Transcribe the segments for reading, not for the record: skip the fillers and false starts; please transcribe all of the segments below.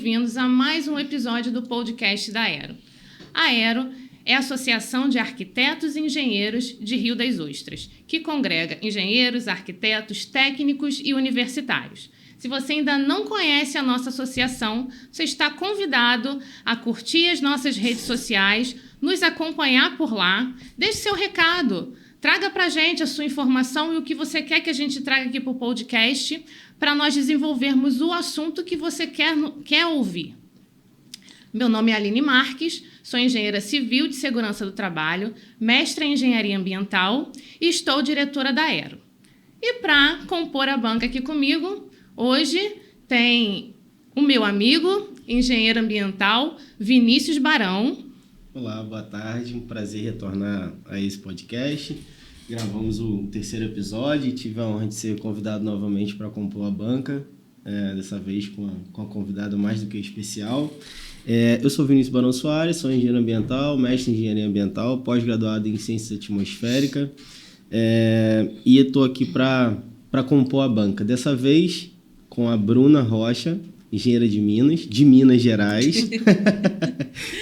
bem-vindos a mais um episódio do podcast da Aero. A Aero é a Associação de Arquitetos e Engenheiros de Rio das Ostras, que congrega engenheiros, arquitetos, técnicos e universitários. Se você ainda não conhece a nossa associação, você está convidado a curtir as nossas redes sociais, nos acompanhar por lá, deixe seu recado, traga para a gente a sua informação e o que você quer que a gente traga aqui para o podcast, para nós desenvolvermos o assunto que você quer ouvir. Meu nome é Aline Marques, sou engenheira civil de segurança do trabalho, mestra em engenharia ambiental e estou diretora da Aero. E para compor a banca aqui comigo, hoje tem o meu amigo, engenheiro ambiental, Vinícius Barão. Olá, boa tarde, um prazer retornar a esse podcast. Gravamos o terceiro episódio e tive a honra de ser convidado novamente para compor a banca, dessa vez com a convidada mais do que especial. Eu sou Vinícius Barão Soares, sou engenheiro ambiental, mestre em engenharia ambiental, pós-graduado em ciências atmosféricas e estou aqui para compor a banca. Dessa vez com a Bruna Rocha, engenheira de Minas Gerais.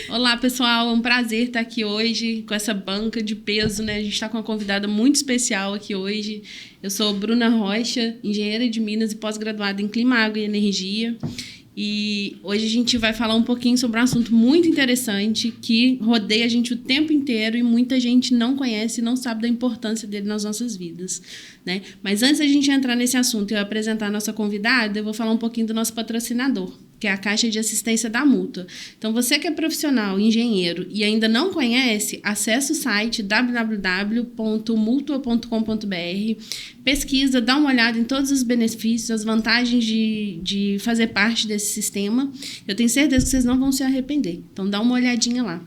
Olá, pessoal, é um prazer estar aqui hoje com essa banca de peso, né? A gente está com uma convidada muito especial aqui hoje. Eu sou Bruna Rocha, engenheira de Minas e pós-graduada em Clima, Água e Energia. E hoje a gente vai falar um pouquinho sobre um assunto muito interessante que rodeia a gente o tempo inteiro e muita gente não conhece e não sabe da importância dele nas nossas vidas, né? Mas antes da gente entrar nesse assunto e eu apresentar a nossa convidada, eu vou falar um pouquinho do nosso patrocinador, que é a Caixa de Assistência da Mútua. Então, você que é profissional, engenheiro e ainda não conhece, acesse o site www.multua.com.br, pesquisa, dá uma olhada em todos os benefícios, as vantagens de fazer parte desse sistema. Eu tenho certeza que vocês não vão se arrepender. Então, dá uma olhadinha lá.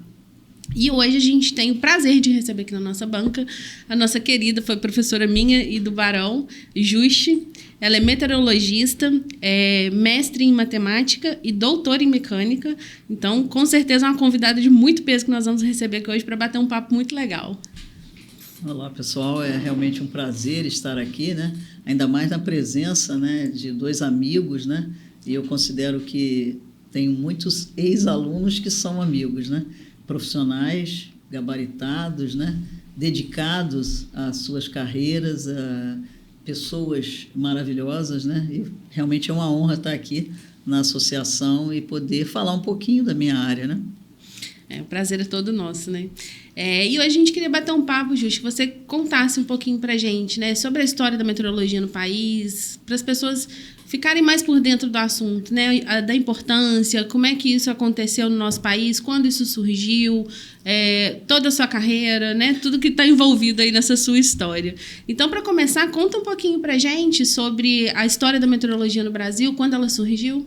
E hoje a gente tem o prazer de receber aqui na nossa banca a nossa querida, foi professora minha e do Barão, Juste. Ela é meteorologista, mestre em matemática e doutora em mecânica. Então, com certeza, é uma convidada de muito peso que nós vamos receber aqui hoje para bater um papo muito legal. Olá, pessoal. É realmente um prazer estar aqui, né? Ainda mais na presença, né, de dois amigos, né? E eu considero que tenho muitos ex-alunos que são amigos, né? Profissionais, gabaritados, né? Dedicados às suas carreiras, pessoas maravilhosas, né? E realmente é uma honra estar aqui na associação e poder falar um pouquinho da minha área, né? O prazer é todo nosso, né? E hoje a gente queria bater um papo, Justo, que você contasse um pouquinho pra gente, né? Sobre a história da meteorologia no país, para as pessoas ficarem mais por dentro do assunto, né? Da importância, como é que isso aconteceu no nosso país, quando isso surgiu, toda a sua carreira, né? Tudo que está envolvido aí nessa sua história. Então, para começar, conta um pouquinho para a gente sobre a história da meteorologia no Brasil, quando ela surgiu.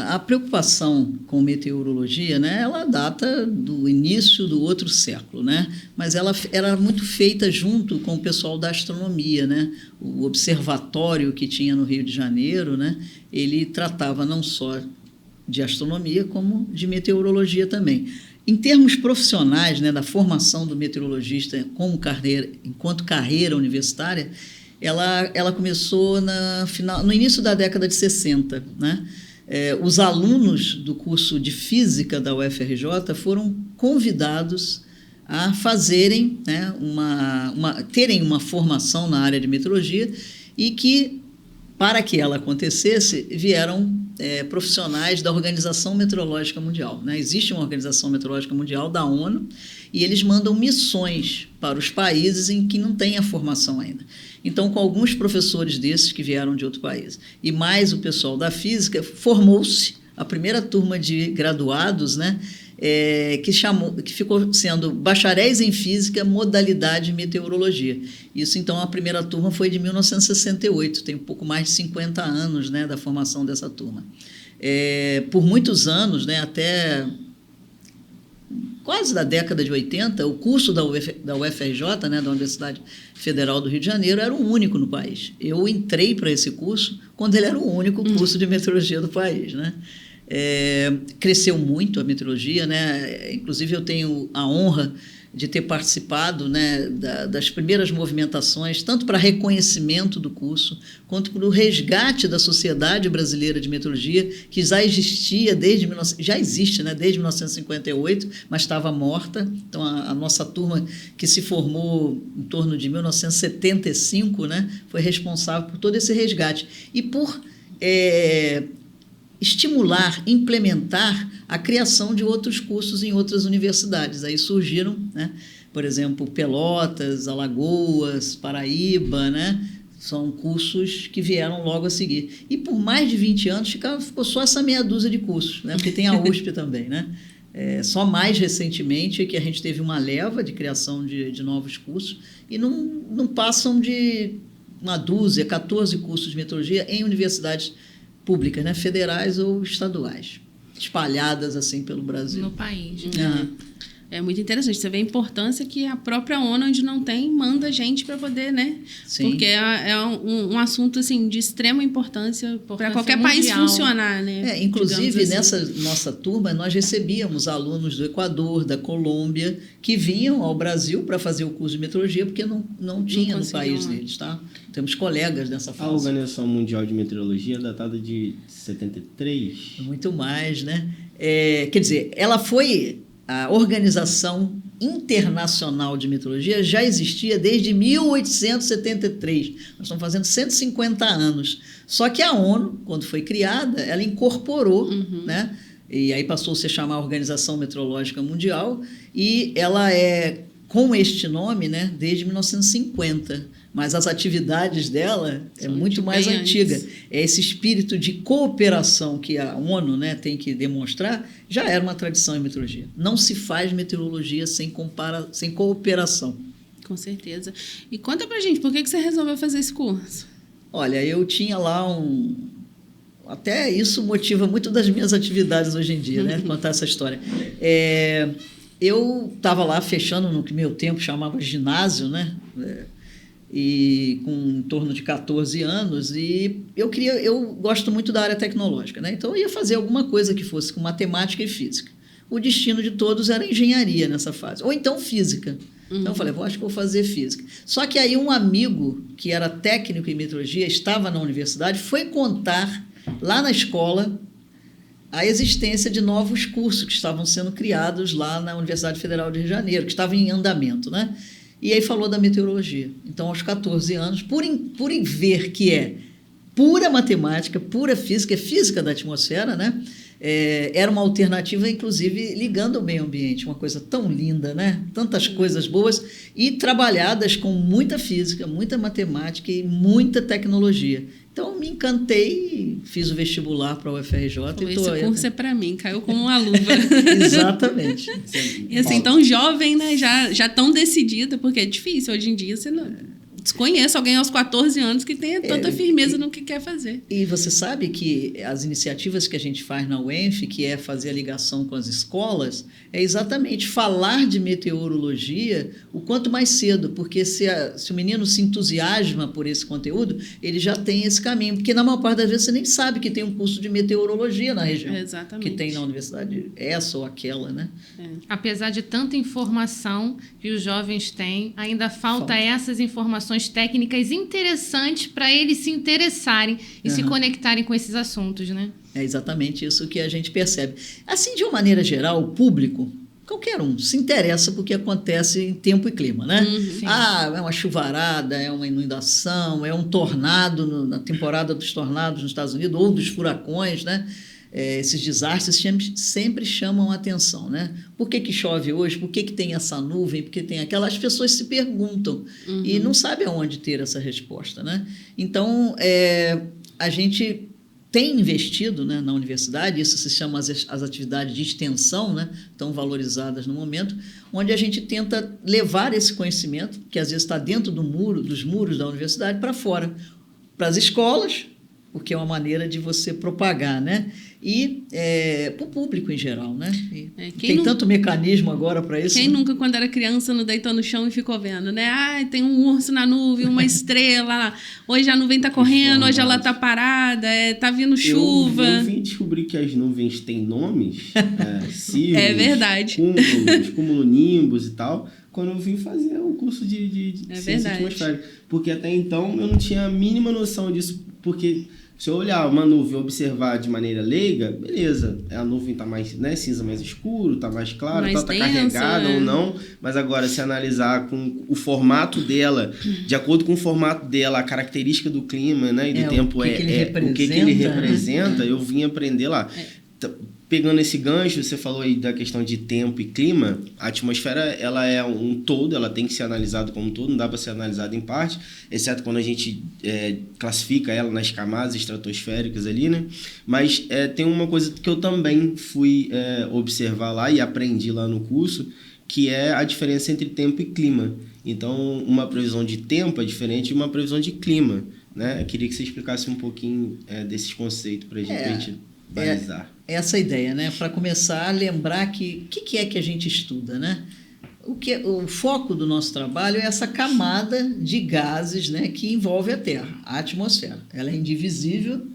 A preocupação com meteorologia, né, ela data do início do outro século, né? Mas ela era muito feita junto com o pessoal da astronomia, né? O observatório que tinha no Rio de Janeiro, né, ele tratava não só de astronomia, como de meteorologia também. Em termos profissionais, né, da formação do meteorologista enquanto carreira universitária, ela começou no início da década de 60, né? Os alunos do curso de Física da UFRJ foram convidados a fazerem, né, terem uma formação na área de meteorologia e que, para que ela acontecesse, vieram profissionais da Organização Meteorológica Mundial, né? Existe uma Organização Meteorológica Mundial da ONU e eles mandam missões para os países em que não tem a formação ainda. Então, com alguns professores desses que vieram de outro país e mais o pessoal da física, formou-se a primeira turma de graduados, né, que ficou sendo bacharéis em física, modalidade meteorologia. Isso, então, a primeira turma foi de 1968, tem um pouco mais de 50 anos, né, da formação dessa turma. Por muitos anos, né, até quase da década de 80, o curso da UFRJ, né, da Universidade Federal do Rio de Janeiro, era o único no país. Eu entrei para esse curso quando ele era o único curso de meteorologia do país, né? Cresceu muito a meteorologia, né? Inclusive, eu tenho a honra de ter participado, né, das primeiras movimentações, tanto para reconhecimento do curso, quanto para o resgate da Sociedade Brasileira de Meteorologia, que já existia já existe, né, desde 1958, mas estava morta. Então, a nossa turma, que se formou em torno de 1975, né, foi responsável por todo esse resgate. E por estimular, implementar a criação de outros cursos em outras universidades. Aí surgiram, né, por exemplo, Pelotas, Alagoas, Paraíba, né, são cursos que vieram logo a seguir. E por mais de 20 anos ficou só essa meia dúzia de cursos, né, porque tem a USP também. Né? Só mais recentemente que a gente teve uma leva de criação de novos cursos e não passam de uma dúzia, 14 cursos de meteorologia em universidades públicas, né, federais ou estaduais, espalhadas assim pelo Brasil. No país. É muito interessante. Você vê a importância que a própria ONU, onde não tem, manda gente para poder, né? Sim. Porque é um assunto assim, de extrema importância para qualquer mundial. país funcionar, né? Inclusive, assim. Nessa nossa turma, nós recebíamos alunos do Equador, da Colômbia, que vinham ao Brasil para fazer o curso de meteorologia, porque não tinha no país deles. Tá? Temos colegas nessa fase. A Organização Mundial de Meteorologia é datada de 73? Muito mais, né? Quer dizer, ela foi... A Organização Internacional de Meteorologia já existia desde 1873. Nós estamos fazendo 150 anos. Só que a ONU, quando foi criada, ela incorporou, né? E aí passou a se chamar Organização Meteorológica Mundial, e ela é com este nome, né, desde 1950. Mas as atividades dela é muito mais antiga. É esse espírito de cooperação que a ONU, né, tem que demonstrar, já era uma tradição em meteorologia. Não se faz meteorologia sem cooperação. Com certeza. E conta pra gente, por que você resolveu fazer esse curso? Olha, eu tinha lá até isso motiva muito das minhas atividades hoje em dia, né, contar essa história. Eu estava lá fechando no que meu tempo chamava ginásio, né, e com em torno de 14 anos, e eu gosto muito da área tecnológica, né? Então eu ia fazer alguma coisa que fosse com matemática e física. O destino de todos era engenharia nessa fase, ou então física. Então eu falei, acho que vou fazer física. Só que aí um amigo que era técnico em meteorologia, estava na universidade, foi contar lá na escola a existência de novos cursos que estavam sendo criados lá na Universidade Federal de Rio de Janeiro, que estavam em andamento, né? E aí falou da meteorologia. Então, aos 14 anos, por ver que é pura matemática, pura física, é física da atmosfera, né? Era uma alternativa, inclusive, ligando ao meio ambiente, uma coisa tão linda, né? Tantas coisas boas e trabalhadas com muita física, muita matemática e muita tecnologia. Então, me encantei, fiz o vestibular para a UFRJ. Esse curso é para mim, caiu como uma luva. Exatamente. E assim, tão jovem, né? Já tão decidida, porque é difícil. Hoje em dia, você não desconhece alguém aos 14 anos que tenha tanta firmeza no que quer fazer. E você sabe que as iniciativas que a gente faz na UENF, que é fazer a ligação com as escolas, é exatamente falar de meteorologia o quanto mais cedo, porque se o menino se entusiasma por esse conteúdo, ele já tem esse caminho, porque na maior parte das vezes você nem sabe que tem um curso de meteorologia na região. Exatamente. Que tem na universidade, essa ou aquela, né? Apesar de tanta informação que os jovens têm, ainda falta essas informações técnicas interessantes para eles se interessarem e se conectarem com esses assuntos, né? É exatamente isso que a gente percebe. Assim, de uma maneira geral, o público, qualquer um, se interessa por que acontece em tempo e clima, né? É uma chuvarada, é uma inundação, é um tornado na temporada dos tornados nos Estados Unidos, ou dos furacões, né? Esses desastres sempre chamam a atenção, né? Por que chove hoje? Por que tem essa nuvem? Por que tem aquela? As pessoas se perguntam e não sabem aonde ter essa resposta, né? Então, a gente tem investido, né, na universidade, isso se chama as atividades de extensão, né, tão valorizadas no momento, onde a gente tenta levar esse conhecimento, que às vezes está dentro dos muros da universidade, para fora, para as escolas, porque é uma maneira de você propagar, né? E para o público em geral, né? Tem tanto mecanismo agora para isso. Quem nunca, quando era criança, não deitou no chão e ficou vendo, né? Ah, tem um urso na nuvem, uma estrela. Hoje a nuvem está correndo, hoje ela está parada, tá vindo chuva. Eu vim descobrir que as nuvens têm nomes, círculos, é verdade. cumulonimbus e tal, quando eu vim fazer o curso de ciência atmosférica. Porque até então eu não tinha a mínima noção disso, porque se eu olhar uma nuvem e observar de maneira leiga, beleza, a nuvem está mais cinza, mais escuro, está mais claro, está carregada ou não, mas agora se analisar com o formato dela, de acordo com o formato dela, a característica do clima, né, e do tempo o que ele representa, eu vim aprender lá. Pegando esse gancho, você falou aí da questão de tempo e clima, a atmosfera ela é um todo, ela tem que ser analisada como um todo, não dá para ser analisada em parte, exceto quando a gente classifica ela nas camadas estratosféricas ali, né? Mas tem uma coisa que eu também fui observar lá e aprendi lá no curso, que é a diferença entre tempo e clima. Então, uma previsão de tempo é diferente de uma previsão de clima, né? Eu queria que você explicasse um pouquinho desses conceitos para a gente balizar. Essa ideia, né? Para começar a lembrar que o que é que a gente estuda, né? O foco do nosso trabalho é essa camada de gases, né, que envolve a Terra, a atmosfera. Ela é indivisível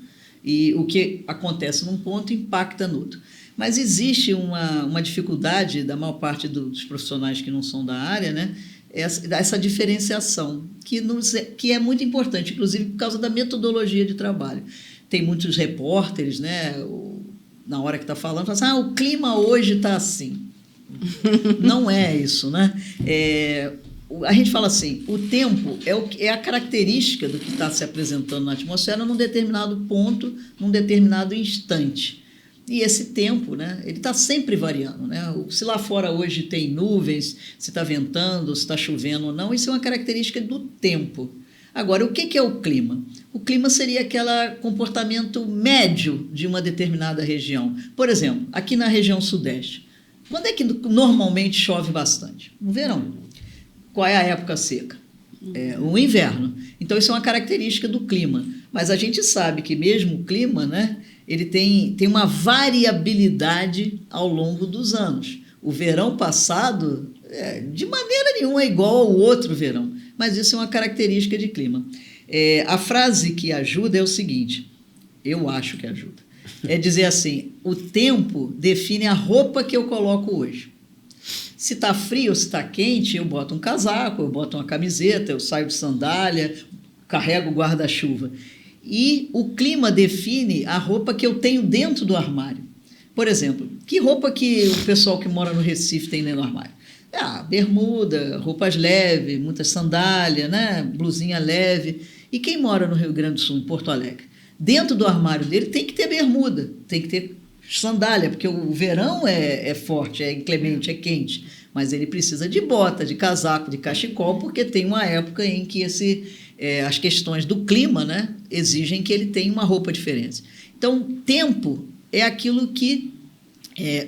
e o que acontece num ponto impacta no outro. Mas existe uma dificuldade da maior parte dos profissionais que não são da área, né? Essa diferenciação, que é muito importante, inclusive por causa da metodologia de trabalho. Tem muitos repórteres, né? Na hora que está falando, fala assim, o clima hoje está assim. Não é isso, né? A gente fala assim, o tempo é a característica do que está se apresentando na atmosfera num determinado ponto, num determinado instante. E esse tempo, né, ele está sempre variando, né? Se lá fora hoje tem nuvens, se está ventando, se está chovendo ou não, isso é uma característica do tempo. Agora, o que é o clima? O clima seria aquele comportamento médio de uma determinada região. Por exemplo, aqui na região sudeste, quando é que normalmente chove bastante? No verão. Qual é a época seca? O inverno. Então, isso é uma característica do clima. Mas a gente sabe que mesmo o clima, né, ele tem uma variabilidade ao longo dos anos. O verão passado, de maneira nenhuma, é igual ao outro verão. Mas isso é uma característica de clima. A frase que ajuda é o seguinte, eu acho que ajuda, é dizer assim, o tempo define a roupa que eu coloco hoje. Se está frio ou se está quente, eu boto um casaco, eu boto uma camiseta, eu saio de sandália, carrego o guarda-chuva. E o clima define a roupa que eu tenho dentro do armário. Por exemplo, que roupa que o pessoal que mora no Recife tem dentro do armário? Bermuda, roupas leves, muitas sandálias, né? Blusinha leve. E quem mora no Rio Grande do Sul, em Porto Alegre? Dentro do armário dele tem que ter bermuda, tem que ter sandália, porque o verão é forte, é inclemente, é quente. Mas ele precisa de bota, de casaco, de cachecol, porque tem uma época em que as questões do clima, né, exigem que ele tenha uma roupa diferente. Então, tempo é aquilo que...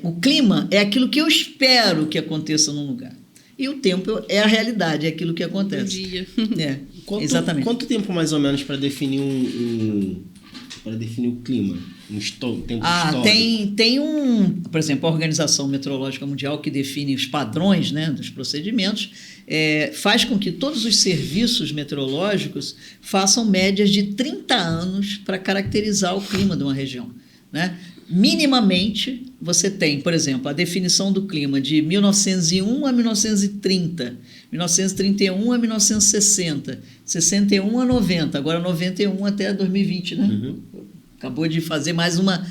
o clima é aquilo que eu espero que aconteça num lugar. E o tempo é a realidade, é aquilo que acontece. Um dia. Exatamente. Quanto tempo, mais ou menos, para definir para definir o clima? Tempo histórico? Tem por exemplo, a Organização Meteorológica Mundial, que define os padrões, né, dos procedimentos, faz com que todos os serviços meteorológicos façam médias de 30 anos para caracterizar o clima de uma região, né? Minimamente, você tem, por exemplo, a definição do clima de 1901 a 1930, 1931 a 1960, 61 a 90, agora 91 até 2020, né? Uhum. Acabou de fazer mais uma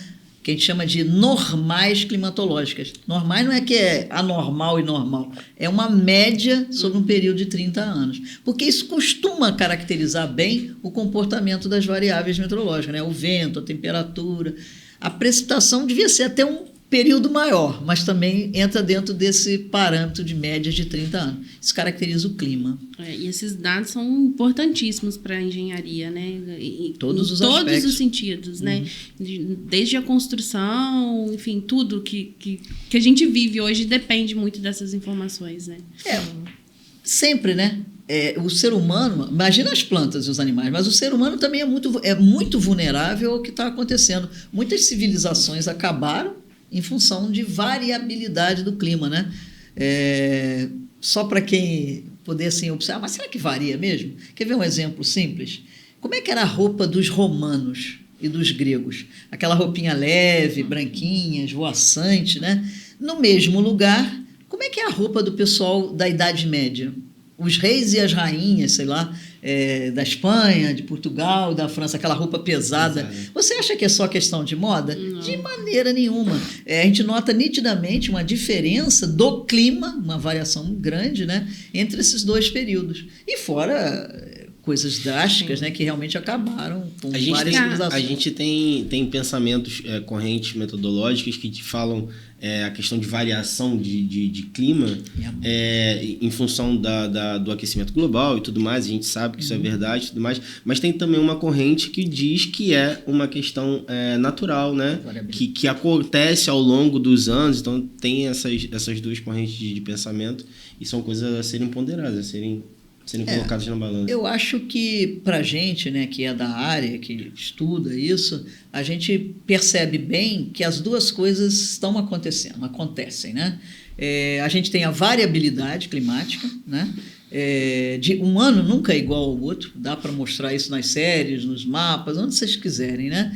que a gente chama de normais climatológicas. Normais não é que é anormal e normal, é uma média sobre um período de 30 anos. Porque isso costuma caracterizar bem o comportamento das variáveis meteorológicas, né? O vento, a temperatura. A precipitação devia ser até um período maior, mas também entra dentro desse parâmetro de médias de 30 anos. Isso caracteriza o clima. E esses dados são importantíssimos para a engenharia, né? Todos os todos aspectos. Os sentidos, né? Desde a construção, enfim, tudo que a gente vive hoje depende muito dessas informações, né? Sempre, né? o ser humano, imagina as plantas e os animais, mas o ser humano também é muito vulnerável ao que está acontecendo. Muitas civilizações acabaram em função de variabilidade do clima, né? Só para quem poder assim, observar, mas será que varia mesmo? Quer ver um exemplo simples? Como é que era a roupa dos romanos e dos gregos? Aquela roupinha leve, branquinha, esvoaçante, né? No mesmo lugar, como é que é a roupa do pessoal da Idade Média? Os reis e as rainhas, sei lá, da Espanha, de Portugal, da França, aquela roupa pesada. Exato. Você acha que é só questão de moda? Não. De maneira nenhuma. A gente nota nitidamente uma diferença do clima, uma variação grande, né, entre esses dois períodos. E fora coisas drásticas, né, que realmente acabaram com várias civilizações. A gente tem pensamentos correntes metodológicas que falam a questão de variação de clima em função do aquecimento global e tudo mais. A gente sabe que isso é verdade e tudo mais, mas tem também uma corrente que diz que é uma questão natural, né? Que acontece ao longo dos anos. Então tem essas duas correntes de pensamento e são coisas a serem ponderadas, a serem colocadas na balança. Eu acho que para a gente, né, que é da área, que estuda isso, a gente percebe bem que as duas coisas estão acontecem, né? A gente tem a variabilidade climática, né? De um ano nunca é igual ao outro, dá para mostrar isso nas séries, nos mapas, onde vocês quiserem, né?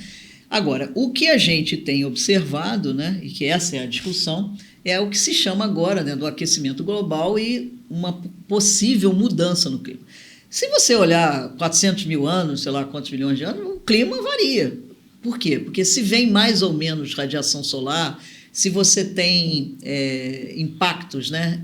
Agora, o que a gente tem observado, né, e que essa é a discussão, é o que se chama agora, né, do aquecimento global e uma possível mudança no clima. Se você olhar 400 mil anos, sei lá quantos milhões de anos, o clima varia. Por quê? Porque se vem mais ou menos radiação solar, se você tem impactos, né,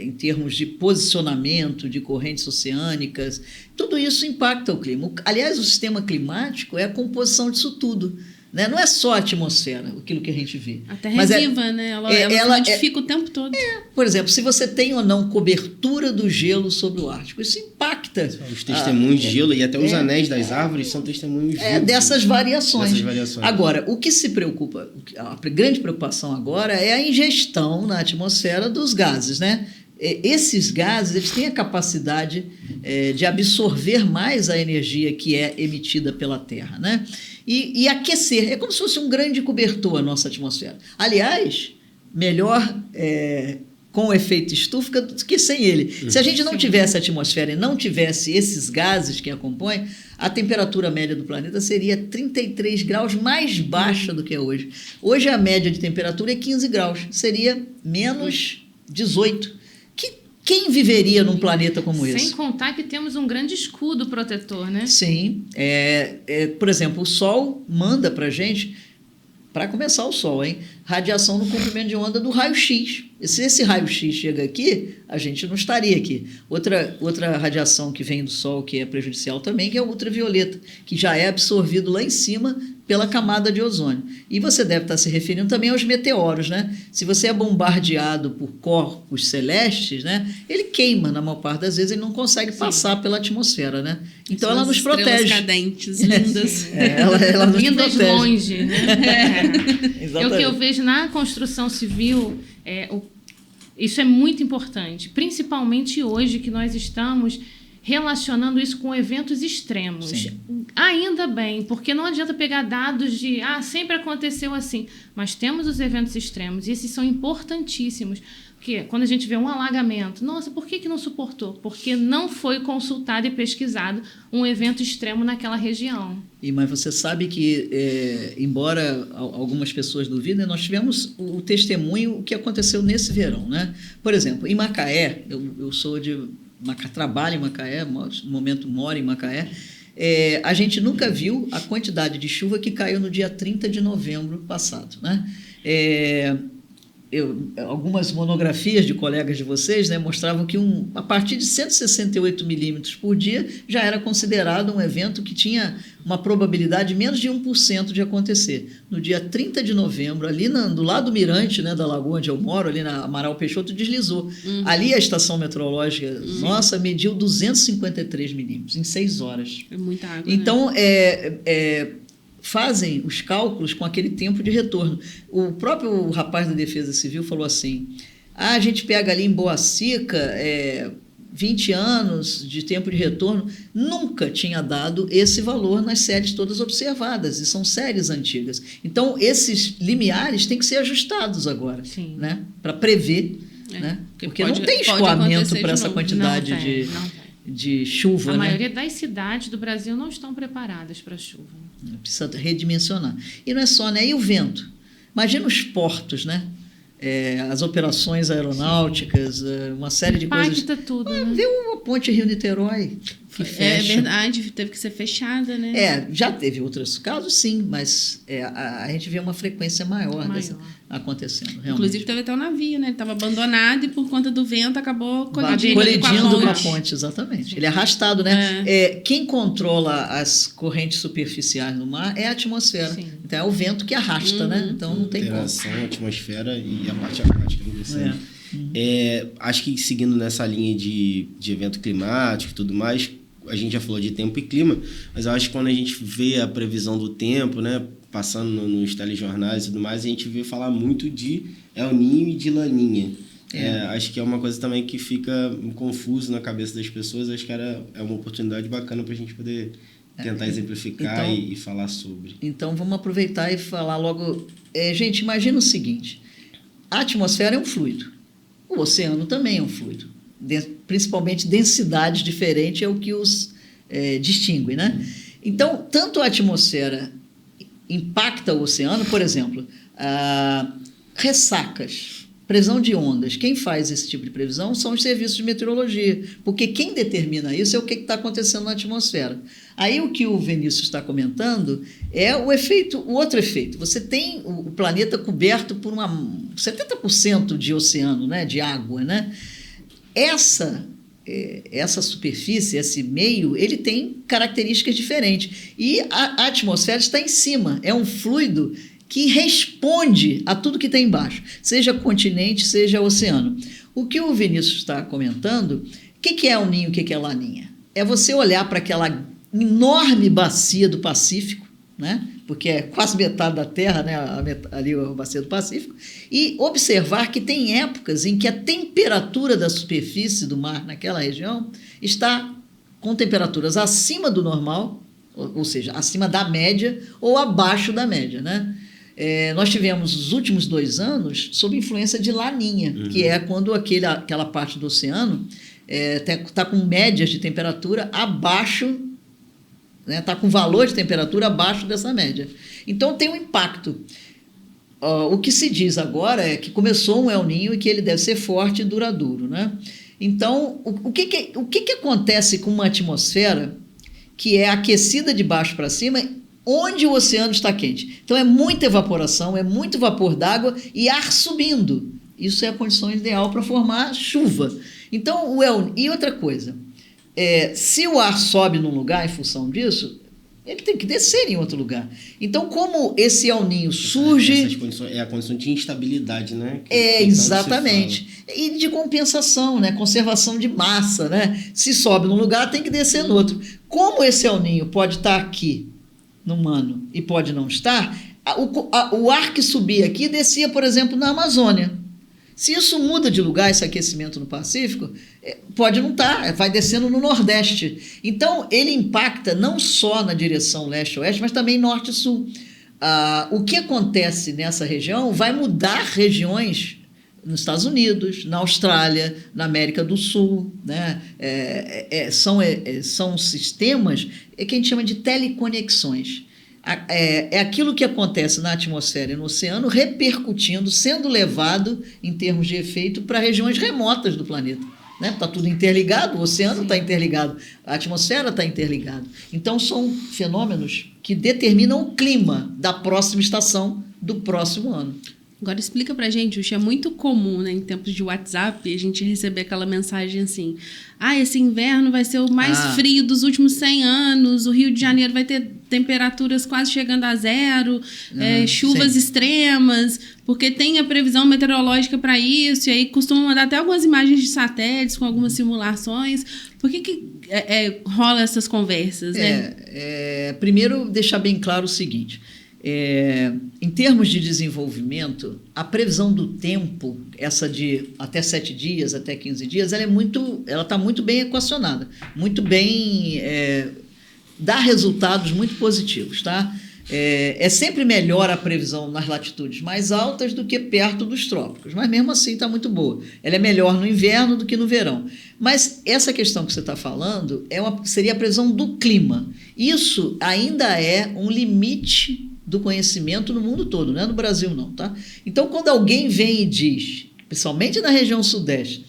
em termos de posicionamento de correntes oceânicas, tudo isso impacta o clima. Aliás, o sistema climático é a composição disso tudo. Né? Não é só a atmosfera, aquilo que a gente vê. A Terra é viva, né? Ela modifica o tempo todo. Por exemplo, se você tem ou não cobertura do gelo sobre o Ártico, isso impacta. Os testemunhos de gelo e até os anéis das árvores são testemunhos vivos. Dessas variações. variações. Agora, o que se preocupa, a grande preocupação agora é a ingestão na atmosfera dos gases, né? Esses gases, eles têm a capacidade de absorver mais a energia que é emitida pela Terra, né? E aquecer. É como se fosse um grande cobertor a nossa atmosfera. Aliás, melhor com o efeito estufa do que sem ele. Se a gente não tivesse a atmosfera e não tivesse esses gases que a compõem, a temperatura média do planeta seria 33 graus mais baixa do que é hoje. Hoje a média de temperatura é 15 graus. Seria menos 18. Quem viveria num planeta como esse? Sem contar que temos um grande escudo protetor, né? Sim. Por exemplo, o Sol manda para a gente, para começar o Sol, radiação no comprimento de onda do raio-x. E se esse raio-x chega aqui, a gente não estaria aqui. Outra radiação que vem do Sol, que é prejudicial também, que é o ultravioleta, que já é absorvido lá em cima pela camada de ozônio. E você deve estar se referindo também aos meteoros, né? Se você é bombardeado por corpos celestes, né, ele queima, na maior parte das vezes, ele não consegue passar pela atmosfera, né? Então ela nos protege. Cadentes, lindas. Ela nos Lindas protege. longe, né? Exatamente. O que eu vejo na construção civil, isso é muito importante, principalmente hoje que nós estamos relacionando isso com eventos extremos. Sim. Ainda bem, porque não adianta pegar dados de sempre aconteceu assim, mas temos os eventos extremos e esses são importantíssimos. Porque quando a gente vê um alagamento, nossa, por que não suportou? Porque não foi consultado e pesquisado um evento extremo naquela região. Mas você sabe que, embora algumas pessoas duvidem, nós tivemos o testemunho que aconteceu nesse verão, né? Por exemplo, em Macaé, eu sou de Macaé, trabalho em Macaé, no momento moro em Macaé, a gente nunca viu a quantidade de chuva que caiu no dia 30 de novembro passado, né? Algumas monografias de colegas de vocês, né, mostravam que a partir de 168 milímetros por dia já era considerado um evento que tinha uma probabilidade de menos de 1% de acontecer. No dia 30 de novembro, ali do lado do mirante, né, da lagoa onde eu moro, ali na Amaral Peixoto, deslizou. Ali a estação meteorológica nossa mediu 253 milímetros em 6 horas. É muita água. Então, né? Fazem os cálculos com aquele tempo de retorno. O próprio rapaz da Defesa Civil falou assim, a gente pega ali em Boacica 20 anos de tempo de retorno, nunca tinha dado esse valor nas séries todas observadas, e são séries antigas. Então, esses limiares têm que ser ajustados agora, né? Para prever, né? Porque não tem escoamento para essa quantidade de chuva. A maioria das cidades do Brasil não estão preparadas para a chuva. Precisa redimensionar. E não é só, né? E o vento? Imagina os portos, né? As operações aeronáuticas, uma série de coisas. Impacta tudo, né? Vê uma ponte Rio-Niterói que fecha. É verdade, teve que ser fechada, né? Já teve outros casos, sim, mas a gente vê uma frequência maior. Acontecendo, realmente. Inclusive, teve até um navio, né? Ele estava abandonado e, por conta do vento, acabou colidindo com a ponte. Exatamente. Sim. Ele é arrastado, né? Quem controla as correntes superficiais no mar é a atmosfera. Sim. Então, é o vento que arrasta, né? Então, não tem interação, a atmosfera e a parte aquática. Acho que, seguindo nessa linha de evento climático e tudo mais, a gente já falou de tempo e clima, mas eu acho que quando a gente vê a previsão do tempo, né, passando nos telejornais e tudo mais, a gente vê falar muito de El Niño e de Laninha. Acho que é uma coisa também que fica confuso na cabeça das pessoas. Acho que é uma oportunidade bacana para a gente poder tentar exemplificar e falar sobre. Então, vamos aproveitar e falar logo. Gente, imagina o seguinte: a atmosfera é um fluido, o oceano também é um fluido. Principalmente densidades diferentes é o que os distingue, né? Então, tanto a atmosfera impacta o oceano, por exemplo, ressacas, previsão de ondas. Quem faz esse tipo de previsão são os serviços de meteorologia, porque quem determina isso é o que está acontecendo na atmosfera. Aí o que o Vinícius está comentando é o outro efeito. Você tem o planeta coberto por 70% de oceano, né, de água, né? Essa superfície, esse meio, ele tem características diferentes. E a atmosfera está em cima. É um fluido que responde a tudo que está embaixo, seja continente, seja oceano. O que o Vinícius está comentando, o que é El Niño, o que é Laninha? É você olhar para aquela enorme bacia do Pacífico, né? Porque é quase metade da Terra, né? Ali é a bacia do Pacífico, e observar que tem épocas em que a temperatura da superfície do mar naquela região está com temperaturas acima do normal, ou seja, acima da média ou abaixo da média, né? Nós tivemos os últimos 2 anos sob influência de Laninha, que é quando aquela parte do oceano está com médias de temperatura abaixo, está com valor de temperatura abaixo dessa média. Então, tem um impacto. O que se diz agora é que começou um El Niño e que ele deve ser forte e duradouro, né? Então, o que acontece com uma atmosfera que é aquecida de baixo para cima, onde o oceano está quente? Então, é muita evaporação, é muito vapor d'água e ar subindo. Isso é a condição ideal para formar chuva. Então, e outra coisa, se o ar sobe num lugar em função disso, ele tem que descer em outro lugar. Então, como esse El Niño surge... a condição de instabilidade, né? Exatamente. E de compensação, né? Conservação de massa, né? Se sobe num lugar, tem que descer no outro. Como esse El Niño pode estar aqui, num ano, e pode não estar, o ar que subia aqui descia, por exemplo, na Amazônia. Se isso muda de lugar, esse aquecimento no Pacífico, pode não estar, vai descendo no Nordeste. Então, ele impacta não só na direção leste-oeste, mas também norte-sul. O que acontece nessa região vai mudar regiões nos Estados Unidos, na Austrália, na América do Sul, né? São sistemas que a gente chama de teleconexões. É aquilo que acontece na atmosfera e no oceano repercutindo, sendo levado em termos de efeito para regiões remotas do planeta. Está tudo interligado, o oceano está interligado, a atmosfera está interligada. Então, são fenômenos que determinam o clima da próxima estação do próximo ano. Agora explica pra gente, Uxa, é muito comum, né, em tempos de WhatsApp, a gente receber aquela mensagem assim: esse inverno vai ser o mais frio dos últimos 100 anos, o Rio de Janeiro vai ter temperaturas quase chegando a zero, chuvas extremas, porque tem a previsão meteorológica para isso, e aí costumam mandar até algumas imagens de satélites com algumas simulações. Por que rola essas conversas, né? Primeiro, deixar bem claro o seguinte: Em termos de desenvolvimento, a previsão do tempo, essa de até 7 dias, até 15 dias, ela está muito bem equacionada, muito bem, dá resultados muito positivos, tá? É sempre melhor a previsão nas latitudes mais altas do que perto dos trópicos, mas mesmo assim está muito boa. Ela é melhor no inverno do que no verão. Mas essa questão que você está falando seria a previsão do clima. Isso ainda é um limite do conhecimento no mundo todo, não é no Brasil não, tá? Então, quando alguém vem e diz, principalmente na região sudeste,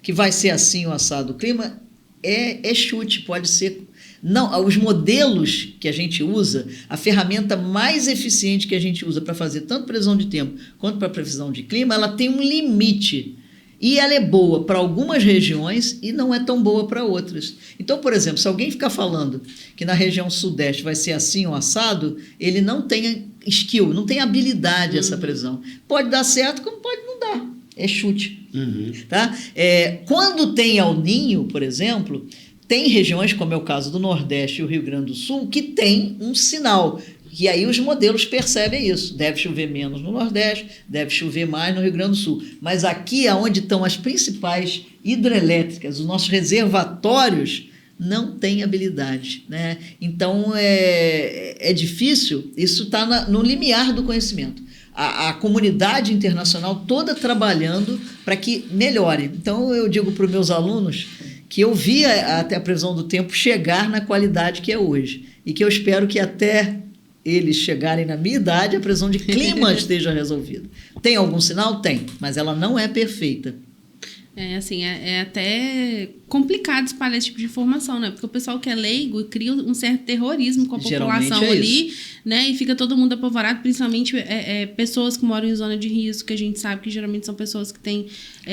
que vai ser assim o assado o clima, é chute, pode ser. Não, os modelos que a gente usa, a ferramenta mais eficiente que a gente usa para fazer tanto previsão de tempo quanto para previsão de clima, ela tem um limite. E ela é boa para algumas regiões e não é tão boa para outras. Então, por exemplo, se alguém ficar falando que na região sudeste vai ser assim ou assado, ele não tem skill, não tem habilidade essa previsão. Pode dar certo, como pode não dar. É chute. Tá? Quando tem El Niño, por exemplo, tem regiões, como é o caso do Nordeste e o Rio Grande do Sul, que tem um sinal. E aí os modelos percebem isso. Deve chover menos no Nordeste, deve chover mais no Rio Grande do Sul. Mas aqui, onde estão as principais hidrelétricas, os nossos reservatórios, não tem habilidade, né? Então, é difícil. Isso está no limiar do conhecimento. A comunidade internacional toda trabalhando para que melhore. Então, eu digo para os meus alunos que eu via até a previsão do tempo chegar na qualidade que é hoje. E que eu espero que até eles chegarem na minha idade, a previsão de clima esteja resolvida. Tem algum sinal? Tem, mas ela não é perfeita. É até complicado espalhar esse tipo de informação, né? Porque o pessoal que é leigo cria um certo terrorismo com a população ali, né? E fica todo mundo apavorado, principalmente pessoas que moram em zona de risco, que a gente sabe que geralmente são pessoas que têm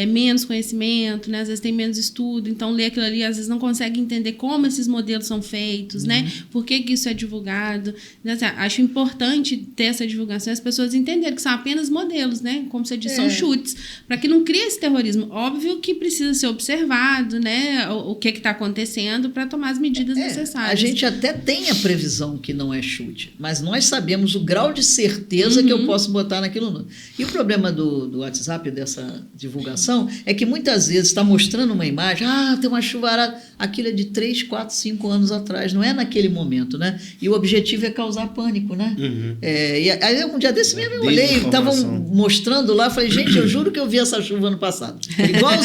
menos conhecimento, né? Às vezes têm menos estudo, então lê aquilo ali, às vezes não consegue entender como esses modelos são feitos, né? Por que isso é divulgado. Né? Assim, acho importante ter essa divulgação e as pessoas entenderem que são apenas modelos, né? Como você disse, são chutes, para que não crie esse terrorismo. Óbvio que precisa ser observado, né? O que está acontecendo para tomar as medidas necessárias. A gente até tem a previsão que não é chute, mas nós sabemos o grau de certeza que eu posso botar naquilo não. E o problema do WhatsApp, dessa divulgação, é que muitas vezes está mostrando uma imagem, tem uma chuvarada, aquilo é de 3, 4, 5 anos atrás, não é naquele momento, né? E o objetivo é causar pânico, né? E aí um dia desse mesmo eu olhei, estavam mostrando lá, falei, gente, eu juro que eu vi essa chuva ano passado. Igualzinho.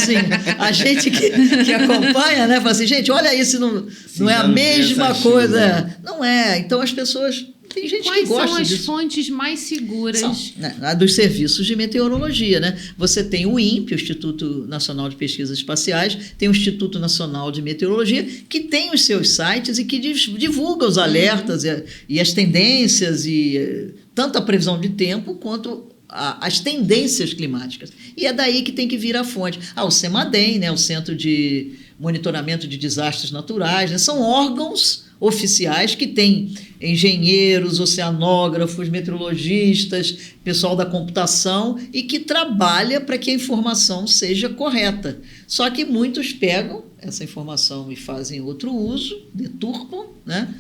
A gente que acompanha, né? Fala assim, gente, olha aí se não é a mesma coisa. Né? Não é. Então as pessoas... Tem gente que gosta Quais são as disso. fontes mais seguras? A dos serviços de meteorologia, né? Você tem o INPE, o Instituto Nacional de Pesquisas Espaciais, tem o Instituto Nacional de Meteorologia, que tem os seus sites e que divulga os alertas e as tendências, e tanto a previsão de tempo quanto as tendências climáticas. E é daí que tem que vir a fonte. O CEMADEM, né? O Centro de Monitoramento de Desastres Naturais, né? São órgãos oficiais que têm engenheiros, oceanógrafos, meteorologistas, pessoal da computação e que trabalha para que a informação seja correta. Só que muitos pegam essa informação e fazem outro uso, deturpam, né?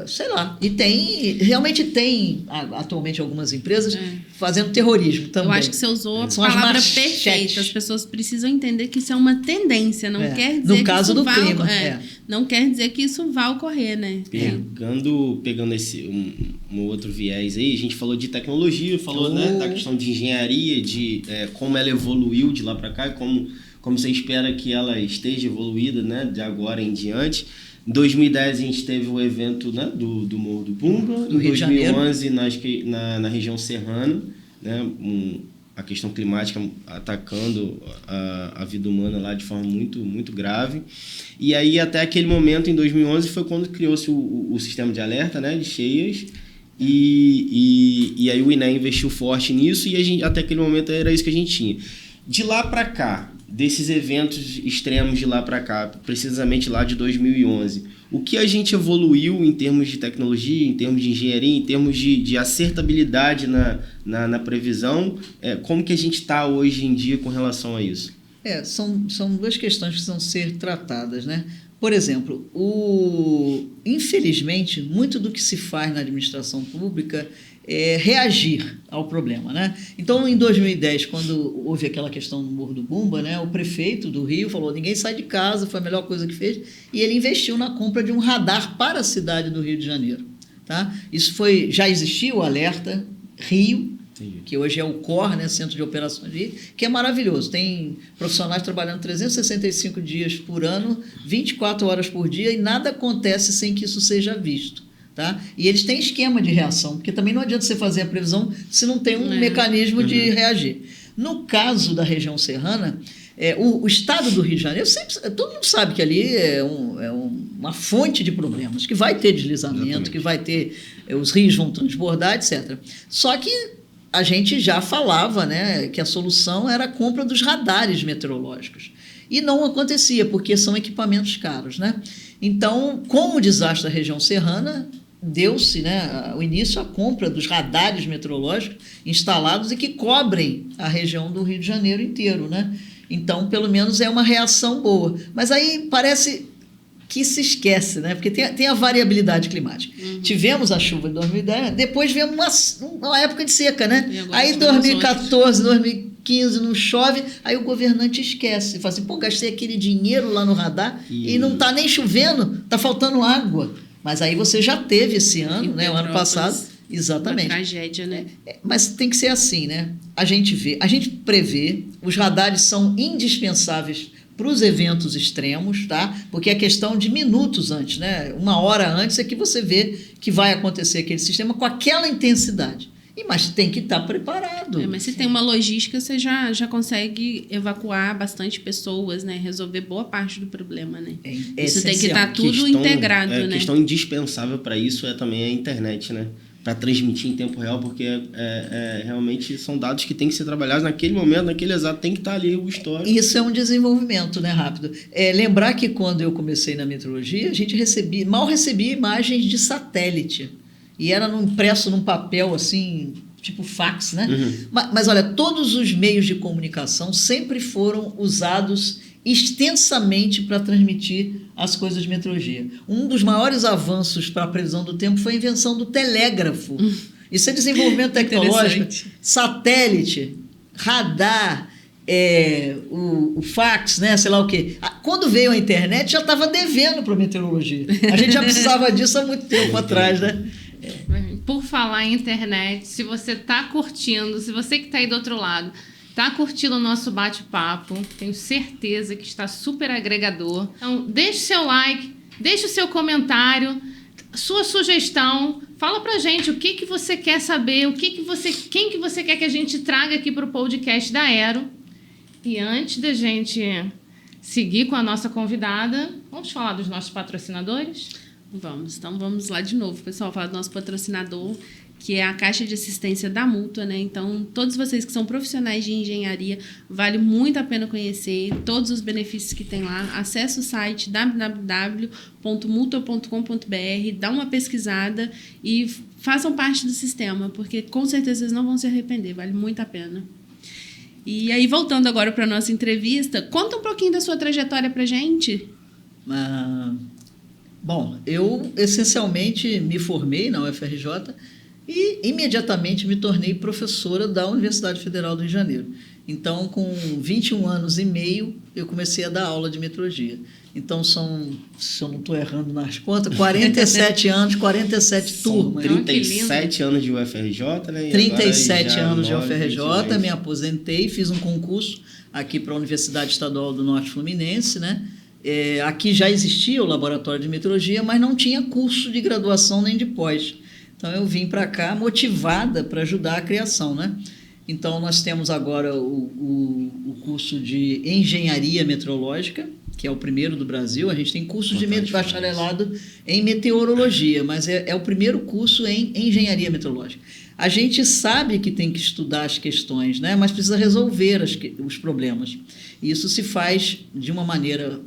Sei lá. E realmente tem atualmente algumas empresas fazendo terrorismo também. Eu acho que você usou a palavra perfeita. As pessoas precisam entender que isso é uma tendência, não quer dizer no caso do clima. Não quer dizer que isso vai ocorrer, né? Pegando esse um outro viés aí, a gente falou de tecnologia, falou né, da questão de engenharia, de como ela evoluiu de lá para cá e como você espera que ela esteja evoluída, né, de agora em diante. Em 2010 a gente teve o evento, né, do Morro do Pumba, em 2011 na região serrana, né, a questão climática atacando a vida humana lá de forma muito, muito grave. E aí até aquele momento, em 2011, foi quando criou-se o sistema de alerta, né, de cheias, e aí o INEA investiu forte nisso e até aquele momento era isso que a gente tinha. De lá para cá, desses eventos extremos de lá para cá, precisamente lá de 2011, o que a gente evoluiu em termos de tecnologia, em termos de engenharia, em termos de acertabilidade na previsão, como que a gente está hoje em dia com relação a isso? São duas questões que precisam ser tratadas, né? Por exemplo, infelizmente, muito do que se faz na administração pública reagir ao problema, né? Então, em 2010, quando houve aquela questão no Morro do Bumba, né, o prefeito do Rio falou: ninguém sai de casa, foi a melhor coisa que fez, e ele investiu na compra de um radar para a cidade do Rio de Janeiro. Tá? Isso já existia o Alerta Rio, que hoje é o COR, né, Centro de Operações de Rio, que é maravilhoso. Tem profissionais trabalhando 365 dias por ano, 24 horas por dia, e nada acontece sem que isso seja visto. Tá? E eles têm esquema de reação, porque também não adianta você fazer a previsão se não tem um mecanismo de reagir. No caso da região serrana, o estado do Rio de Janeiro, todo mundo sabe que ali é uma fonte de problemas, que vai ter deslizamento, exatamente, que vai ter, os rios vão transbordar, etc. Só que a gente já falava, né, que a solução era a compra dos radares meteorológicos. E não acontecia, porque são equipamentos caros, né? Então, com o desastre da região serrana, deu-se, né, o início à compra dos radares meteorológicos instalados e que cobrem a região do Rio de Janeiro inteiro, né? Então, pelo menos é uma reação boa. Mas aí parece que se esquece, né? Porque tem a variabilidade climática. Tivemos a chuva em 2010, depois vemos uma época de seca, né? Aí 2014, 2015 não chove, aí o governante esquece. Fala assim: pô, gastei aquele dinheiro lá no radar e não está nem chovendo, está faltando água. Mas aí você já teve esse ano, né? O ano passado. Exatamente. Uma tragédia, né? Mas tem que ser assim, né? A gente prevê, os radares são indispensáveis para os eventos extremos, tá? Porque é questão de minutos antes, né? 1 hora antes é que você vê que vai acontecer aquele sistema com aquela intensidade. Mas tem que estar preparado. Mas se tem uma logística, você já consegue evacuar bastante pessoas, né? Resolver boa parte do problema, né? Isso tem que estar tudo integrado, né? A questão indispensável para isso é também a internet, né? Para transmitir em tempo real, porque realmente são dados que têm que ser trabalhados naquele momento, naquele exato, tem que estar ali o histórico. Isso é um desenvolvimento, né, rápido. Lembrar que quando eu comecei na meteorologia, a gente mal recebia imagens de satélite. E era impresso num papel assim, tipo fax, né? Mas olha, todos os meios de comunicação sempre foram usados extensamente para transmitir as coisas de meteorologia. Um dos maiores avanços para a previsão do tempo foi a invenção do telégrafo. Isso é desenvolvimento tecnológico. Satélite, radar, o fax, né? Sei lá o quê. Quando veio a internet, já estava devendo para a meteorologia. A gente já precisava disso há muito tempo atrás, né? Por falar em internet, se você está curtindo, se você que está aí do outro lado está curtindo o nosso bate-papo, tenho certeza que está super agregador. Então, deixe seu like, deixe o seu comentário, sua sugestão, fala pra gente o que você quer saber, quem que você quer que a gente traga aqui para o podcast da Aero. E antes da gente seguir com a nossa convidada, vamos falar dos nossos patrocinadores? Então vamos lá de novo, pessoal, falar do nosso patrocinador, que é a Caixa de Assistência da Mútua, né? Então, todos vocês que são profissionais de engenharia, vale muito a pena conhecer todos os benefícios que tem lá. Acesse o site www.mutua.com.br, dá uma pesquisada e façam parte do sistema, porque com certeza vocês não vão se arrepender, vale muito a pena. E aí, voltando agora para a nossa entrevista, conta um pouquinho da sua trajetória para a gente. Bom, eu essencialmente me formei na UFRJ e imediatamente me tornei professora da Universidade Federal do Rio de Janeiro. Então, com 21 anos e meio, eu comecei a dar aula de meteorologia. Então, são, se eu não estou errando nas contas, 47 anos, 47 turmas. 37 anos de UFRJ, né? E 37 anos de UFRJ, me aposentei, fiz um concurso aqui para a Universidade Estadual do Norte Fluminense, né? Aqui já existia o laboratório de meteorologia, mas não tinha curso de graduação nem de pós. Então, eu vim para cá motivada para ajudar a criação, né? Então, nós temos agora o curso de Engenharia Meteorológica, que é o primeiro do Brasil. A gente tem curso de bacharelado em Meteorologia, mas é o primeiro curso em Engenharia Meteorológica. A gente sabe que tem que estudar as questões, né? Mas precisa resolver os problemas. E isso se faz de uma maneira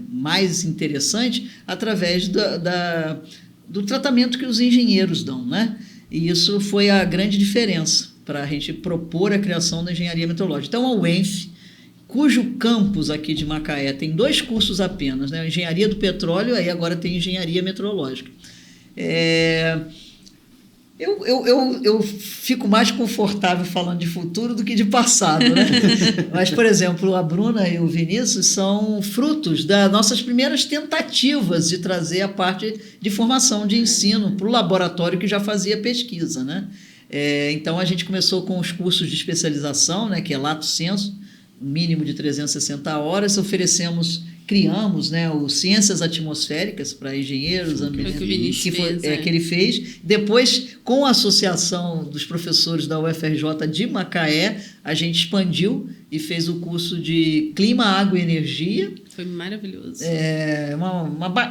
mais interessante através do tratamento que os engenheiros dão, né? E isso foi a grande diferença para a gente propor a criação da engenharia meteorológica. Então, a UENF, cujo campus aqui de Macaé tem 2 cursos apenas, né? Engenharia do petróleo, aí agora tem engenharia meteorológica. Eu fico mais confortável falando de futuro do que de passado, né? Mas, por exemplo, a Bruna e o Vinícius são frutos das nossas primeiras tentativas de trazer a parte de formação de ensino para o laboratório que já fazia pesquisa, né? Então, a gente começou com os cursos de especialização, né, que é Lato Sensu, mínimo de 360 horas, criamos, né, o Ciências Atmosféricas para engenheiros ambientais, que ele fez. Depois, com a associação dos professores da UFRJ de Macaé, a gente expandiu e fez o curso de Clima, Água e Energia. Foi maravilhoso.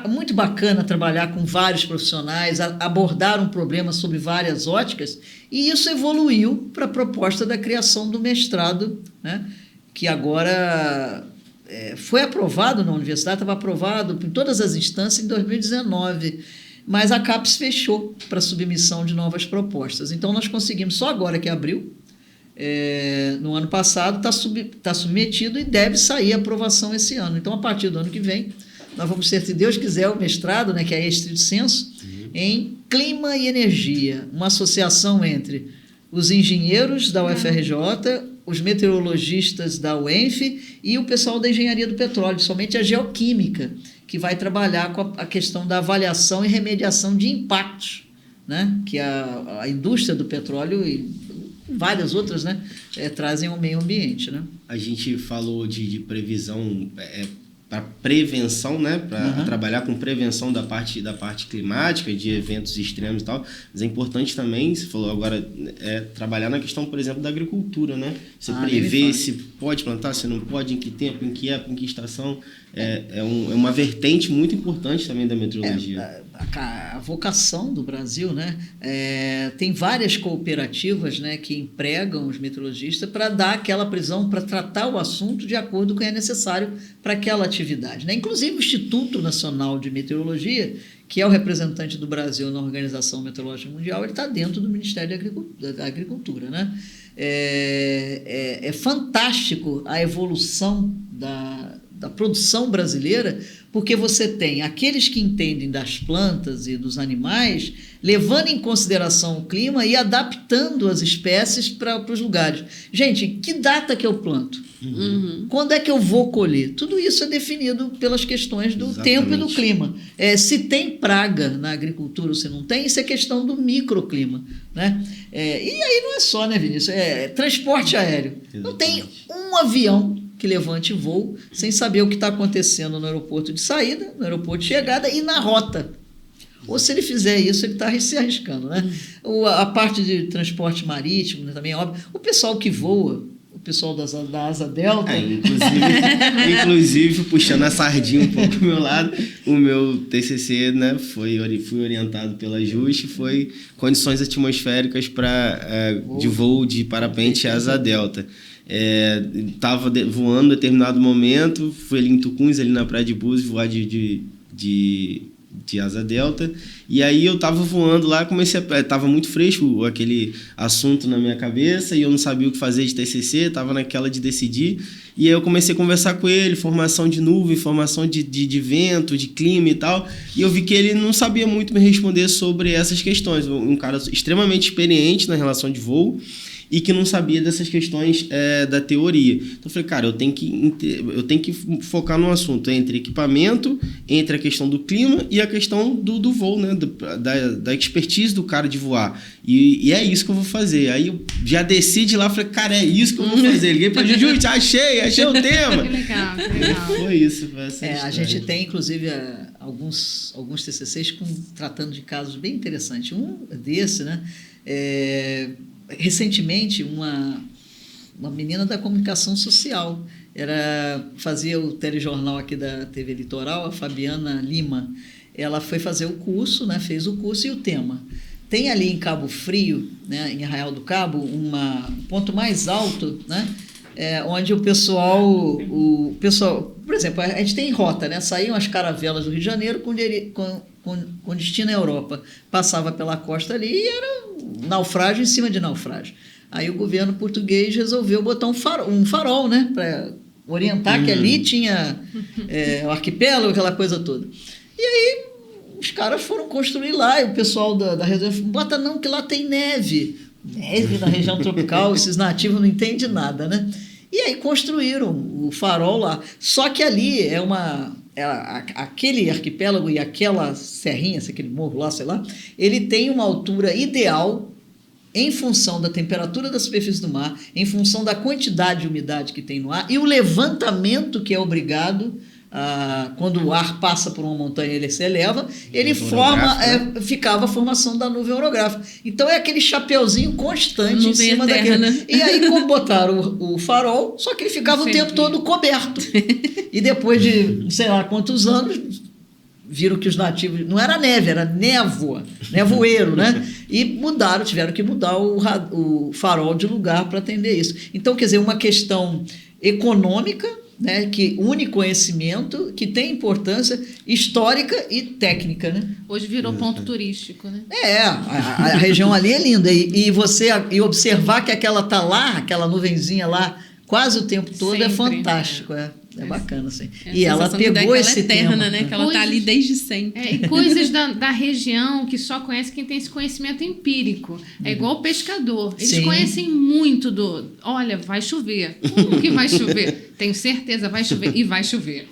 Muito bacana trabalhar com vários profissionais, abordar um problema sobre várias óticas, e isso evoluiu para a proposta da criação do mestrado, né, que agora... foi aprovado na universidade, estava aprovado em todas as instâncias em 2019, mas a CAPES fechou para submissão de novas propostas. Então, nós conseguimos, só agora que abriu, no ano passado, está submetido e deve sair a aprovação esse ano. Então, a partir do ano que vem, nós vamos ter, se Deus quiser, o mestrado, né, que é estrito sensu, em Clima e Energia, uma associação entre os engenheiros da UFRJ, os meteorologistas da UENF e o pessoal da engenharia do petróleo, somente a geoquímica, que vai trabalhar com a questão da avaliação e remediação de impactos, né, que a indústria do petróleo e várias outras, né, trazem ao meio ambiente. Né? A gente falou de previsão para prevenção, né, para trabalhar com prevenção da parte climática, de eventos extremos e tal, mas é importante também, você falou agora, trabalhar na questão, por exemplo, da agricultura, né? Você prever se pode plantar, se não pode, em que tempo, em que época, em que estação, é uma vertente muito importante também da meteorologia. A vocação do Brasil, né, tem várias cooperativas, né, que empregam os meteorologistas para dar aquela prisão, para tratar o assunto de acordo com o que é necessário para aquela atividade. Né? Inclusive o Instituto Nacional de Meteorologia, que é o representante do Brasil na Organização Meteorológica Mundial, ele está dentro do Ministério da Agricultura. Né? É fantástico a evolução da produção brasileira, porque você tem aqueles que entendem das plantas e dos animais, levando em consideração o clima e adaptando as espécies para os lugares. Gente, que data que eu planto? Quando é que eu vou colher? Tudo isso é definido pelas questões do tempo e do clima. Se tem praga na agricultura ou se não tem, isso é questão do microclima. Né? E aí não é só, né, Vinícius? Transporte aéreo. Não tem um avião que levante voo sem saber o que está acontecendo no aeroporto de saída, no aeroporto de chegada e na rota. Ou se ele fizer isso, ele está se arriscando. Né? A parte de transporte marítimo, né, também é óbvio. O pessoal que voa, o pessoal da Asa Delta... Inclusive, puxando a sardinha um pouco do meu lado, o meu TCC, né, fui orientado pela JUST, foi condições atmosféricas de voo de parapente Asa Delta. Estava voando em determinado momento, fui ali em Tucuns, ali na Praia de Búzios, voar de Asa Delta, e aí eu estava voando lá, estava muito fresco aquele assunto na minha cabeça, e eu não sabia o que fazer de TCC, estava naquela de decidir, e aí eu comecei a conversar com ele, formação de nuvem, formação de vento, de clima e tal, e eu vi que ele não sabia muito me responder sobre essas questões, um cara extremamente experiente na relação de voo, e que não sabia dessas questões da teoria. Então eu falei, cara, eu tenho que focar no assunto entre equipamento, entre a questão do clima e a questão do voo, né? Da expertise do cara de voar. E é isso que eu vou fazer. Aí eu já desci de lá e falei, cara, é isso que eu vou fazer. Liguei pra Juju, achei o tema. Que legal, que legal. Foi isso. A gente tem, inclusive, alguns TCCs tratando de casos bem interessantes. Um desse, né? Recentemente, uma menina da comunicação social fazia o telejornal aqui da TV Litoral, a Fabiana Lima. Ela foi fazer o curso, né, fez o curso e o tema. Tem ali em Cabo Frio, né, em Arraial do Cabo, um ponto mais alto, né, onde o pessoal, por exemplo, a gente tem rota, né, saíam as caravelas do Rio de Janeiro com destino à Europa, passava pela costa ali e era naufrágio em cima de naufrágio. Aí o governo português resolveu botar um farol, né, para orientar que ali tinha o arquipélago, aquela coisa toda. E aí os caras foram construir lá, e o pessoal da região falou, bota não, que lá tem neve. Neve na região tropical, esses nativos não entendem nada, né? E aí construíram o farol lá. Só que ali aquele arquipélago e aquela serrinha, aquele morro lá, sei lá, ele tem uma altura ideal em função da temperatura da superfície do mar, em função da quantidade de umidade que tem no ar e o levantamento que é obrigado quando o ar passa por uma montanha, ele se eleva, ele ficava a formação da nuvem orográfica. Então é aquele chapeuzinho constante em cima daquele. E aí como botaram o farol, só que ele ficava o tempo todo coberto. E depois de não sei lá quantos anos, viram que os nativos... Não era neve, era névoa, nevoeiro, né? E tiveram que mudar o farol de lugar para atender isso. Então, quer dizer, uma questão econômica, né, que une conhecimento, que tem importância histórica e técnica, né? Hoje virou ponto turístico, né? A região ali é linda. E observar que aquela nuvenzinha lá quase o tempo todo sempre, é fantástico, É bacana, assim. E ela pegou esse eterna, tema, né? Que ela está ali desde sempre. E coisas da região que só conhece quem tem esse conhecimento empírico. É igual o pescador. Eles conhecem muito olha, vai chover. Como que vai chover? Tenho certeza, vai chover. E vai chover.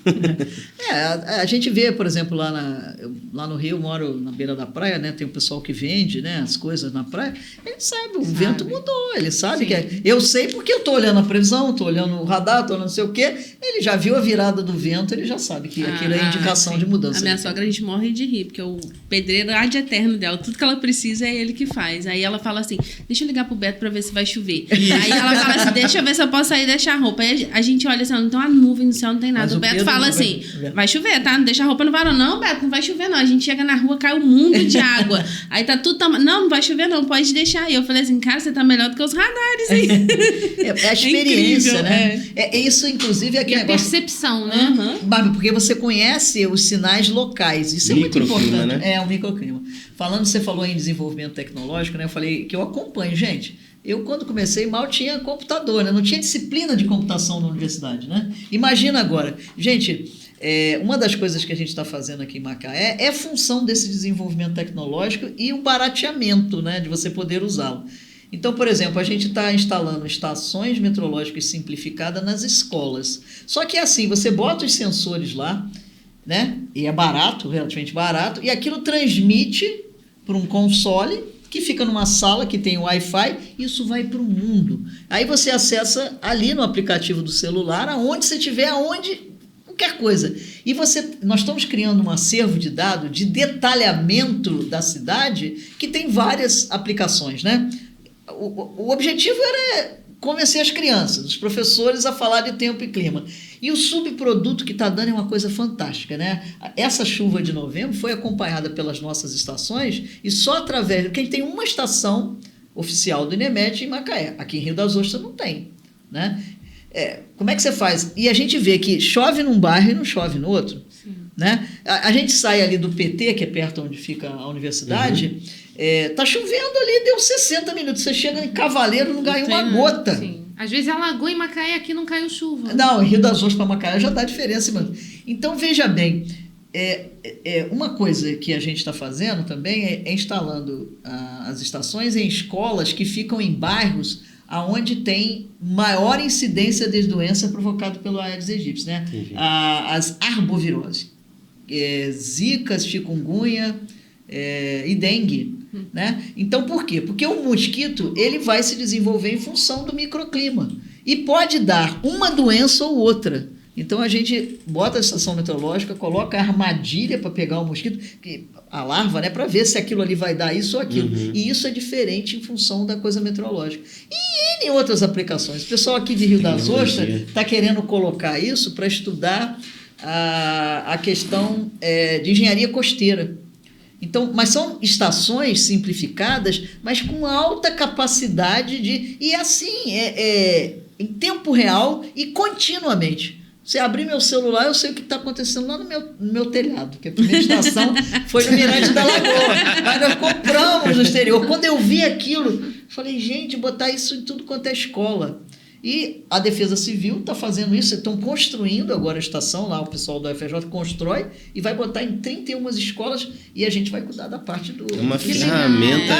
A gente vê, por exemplo, lá no Rio, eu moro na beira da praia, né? Tem o pessoal que vende, né, as coisas na praia. Ele sabe, o vento mudou. Ele sabe que eu sei porque eu estou olhando a previsão, estou olhando o radar, estou olhando não sei o quê. Ele já viu a virada do vento, ele já sabe que aquilo é indicação de mudança. A minha sogra, a gente morre de rir, porque o pedreiro ad eterno dela, tudo que ela precisa é ele que faz. Aí ela fala assim, deixa eu ligar pro Beto pra ver se vai chover. Aí ela fala assim, deixa eu ver se eu posso sair e deixar a roupa. Aí a gente olha assim, não tem uma nuvem no céu, não tem nada. Mas o Beto fala assim, vai chover, tá? Não deixa a roupa no varão. Não, Beto, não vai chover não. A gente chega na rua, cai um mundo de água. Aí tá tudo... Não vai chover não, pode deixar. Aí eu falei assim, cara, você tá melhor do que os radares aí. É a experiência, né? Isso, inclusive, é aquele negócio... percepção, né? Bárbara, porque você conhece os sinais locais. Isso é muito importante. Né? É, o microclima. Falando, você falou em desenvolvimento tecnológico, né? Eu falei que eu acompanho. Gente, eu quando comecei mal tinha computador, né? Não tinha disciplina de computação na universidade, né? Imagina agora. Gente, uma das coisas que a gente está fazendo aqui em Macaé é função desse desenvolvimento tecnológico e o barateamento, né? De você poder usá-lo. Então, por exemplo, a gente está instalando estações meteorológicas simplificadas nas escolas. Só que é assim, você bota os sensores lá, né? E é barato, relativamente barato, e aquilo transmite para um console que fica numa sala que tem Wi-Fi, isso vai para o mundo. Aí você acessa ali no aplicativo do celular, aonde você estiver, qualquer coisa. E nós estamos criando um acervo de dados de detalhamento da cidade que tem várias aplicações, né? O objetivo era convencer as crianças, os professores a falar de tempo e clima. E o subproduto que está dando é uma coisa fantástica, né? Essa chuva de novembro foi acompanhada pelas nossas estações e só através... Porque a gente tem uma estação oficial do INEMET em Macaé. Aqui em Rio das Ostras não tem, né? Como é que você faz? E a gente vê que chove num bairro e não chove no outro. Né? A gente sai ali do PT, que é perto onde fica a universidade... Tá chovendo ali, deu 60 minutos. Você chega em Cavaleiro, não caiu uma gota. Sim. Às vezes alagou em Macaé, aqui não caiu chuva. Não, em Rio das Ostras para Macaé já dá diferença, mano. Então, veja bem, uma coisa que a gente está fazendo também é instalando as estações em escolas que ficam em bairros onde tem maior incidência de doença provocada pelo Aedes aegypti, né? As arboviroses. Zika, chikungunya e dengue. Né? Então, por quê? Porque o mosquito ele vai se desenvolver em função do microclima e pode dar uma doença ou outra. Então, a gente bota a estação meteorológica, coloca a armadilha para pegar o mosquito, a larva, né, para ver se aquilo ali vai dar isso ou aquilo. E isso é diferente em função da coisa meteorológica. E em outras aplicações. O pessoal aqui de Rio das Ostras está querendo colocar isso para estudar a questão de engenharia costeira. Então, mas são estações simplificadas, mas com alta capacidade de... E assim, em tempo real e continuamente. Você abrir meu celular, eu sei o que está acontecendo lá no meu telhado, porque a primeira estação foi no Mirante da Lagoa. Mas nós compramos no exterior. Quando eu vi aquilo, falei, gente, botar isso em tudo quanto é escola. E a Defesa Civil está fazendo isso, estão construindo agora a estação, lá o pessoal do FJ constrói e vai botar em 31 escolas e a gente vai cuidar da parte do... É uma Que ferramenta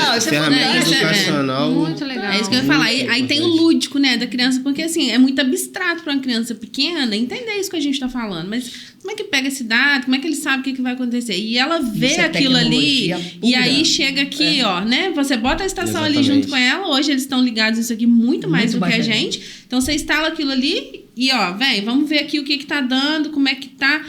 educacional. Muito legal. É isso que eu ia falar. Aí tem o lúdico, né, da criança, porque assim, é muito abstrato para uma criança pequena entender isso que a gente está falando. Mas como é que pega esse dado? Como é que ele sabe o que vai acontecer? E ela vê Isso é aquilo ali tecnologia e aí pura. chega aqui, ó, né? Você bota a estação ali Exatamente. junto com ela. Hoje eles estão ligados nisso aqui muito mais Muito do que mais a gente. gente. Então você instala aquilo ali e, ó, vamos ver aqui o que tá dando, como é que tá.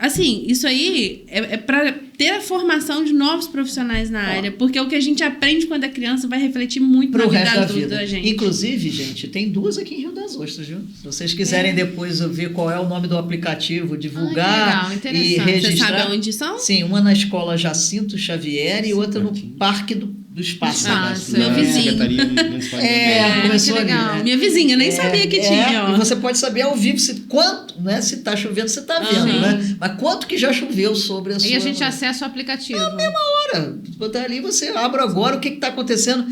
Assim, isso aí é para ter a formação de novos profissionais na área, porque o que a gente aprende quando é criança vai refletir muito Para na o resto vida da adulta vida. da gente. Inclusive, gente, tem 2 aqui em Rio das Ostras, viu? Se vocês quiserem depois ver qual é o nome do aplicativo, divulgar legal, e interessante. registrar. Você sabe onde são? Sim, uma na escola Jacinto Xavier e outra no Parque dos Pássaros. meu vizinho. Secretaria Municipal de Começou que ali, legal. né? Minha vizinha nem sabia que tinha, ó. E você pode saber ao vivo quanto, né? Se está chovendo, você está vendo, Sim. né? Mas quanto que já choveu sobre a sua... E a gente acessa o aplicativo. hora. Botar ali, você abre agora o que está acontecendo.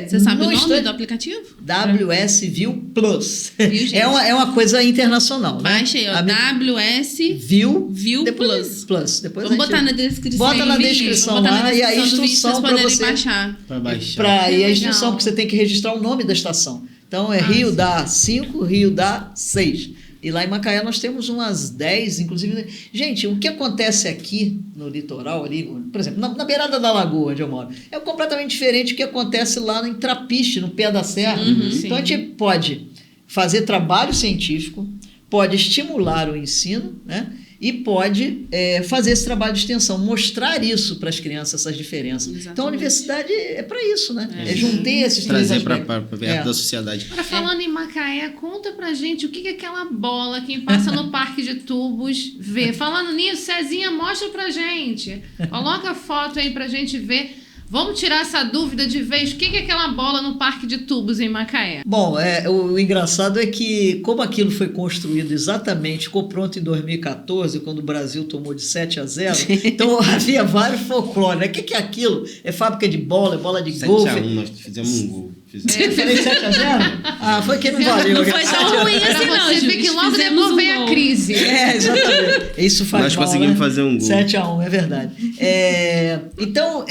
Você sabe o nome instante- do aplicativo? WS View Plus. Viu, gente? É uma coisa internacional. Né? Baixa aí, ó. WS View Plus. Plus. Depois Vamos a gente- botar na descrição. Bota na aí, descrição vamos botar lá na e a descrição do vídeo instrução pra para vocês você. poderem baixar. Para baixar. E a legal. instrução que você tem que registrar o nome da estação. Então é Rio da 5, Rio da 6. E lá em Macaé nós temos umas 10, inclusive. Gente, o que acontece aqui no litoral, ali, por exemplo, na beirada da lagoa onde eu moro, é completamente diferente do que acontece lá em Trapiche, no pé da serra. sim. Então a gente pode fazer trabalho científico, pode estimular o ensino, né? E pode fazer esse trabalho de extensão, mostrar isso para as crianças, essas diferenças. Exatamente. Então a universidade é para isso, né? É juntar esses três Trazer para aspectos. perto da sociedade. Agora, falando em Macaé, conta pra gente o que é aquela bola quem passa no Parque de Tubos vê. Falando nisso, Cezinha, mostra pra gente. Coloca a foto aí pra gente ver. Vamos tirar essa dúvida de vez. O que é aquela bola no Parque de Tubos em Macaé? Bom, o engraçado é que, como aquilo foi construído exatamente, ficou pronto em 2014, quando o Brasil tomou de 7-0, então havia vários folclores. Né? O que é aquilo? É fábrica de bola, é bola de golfe. 7-1, nós fizemos um gol. Eu falei 7-0? Ah, foi que não valeu. Não foi tão ruim Pra assim, não, você ver Júlio. que logo Fizemos depois um veio a gol. crise. Exatamente. Isso faz Nós mal, conseguimos né? fazer um gol. 7-1, é verdade. Então,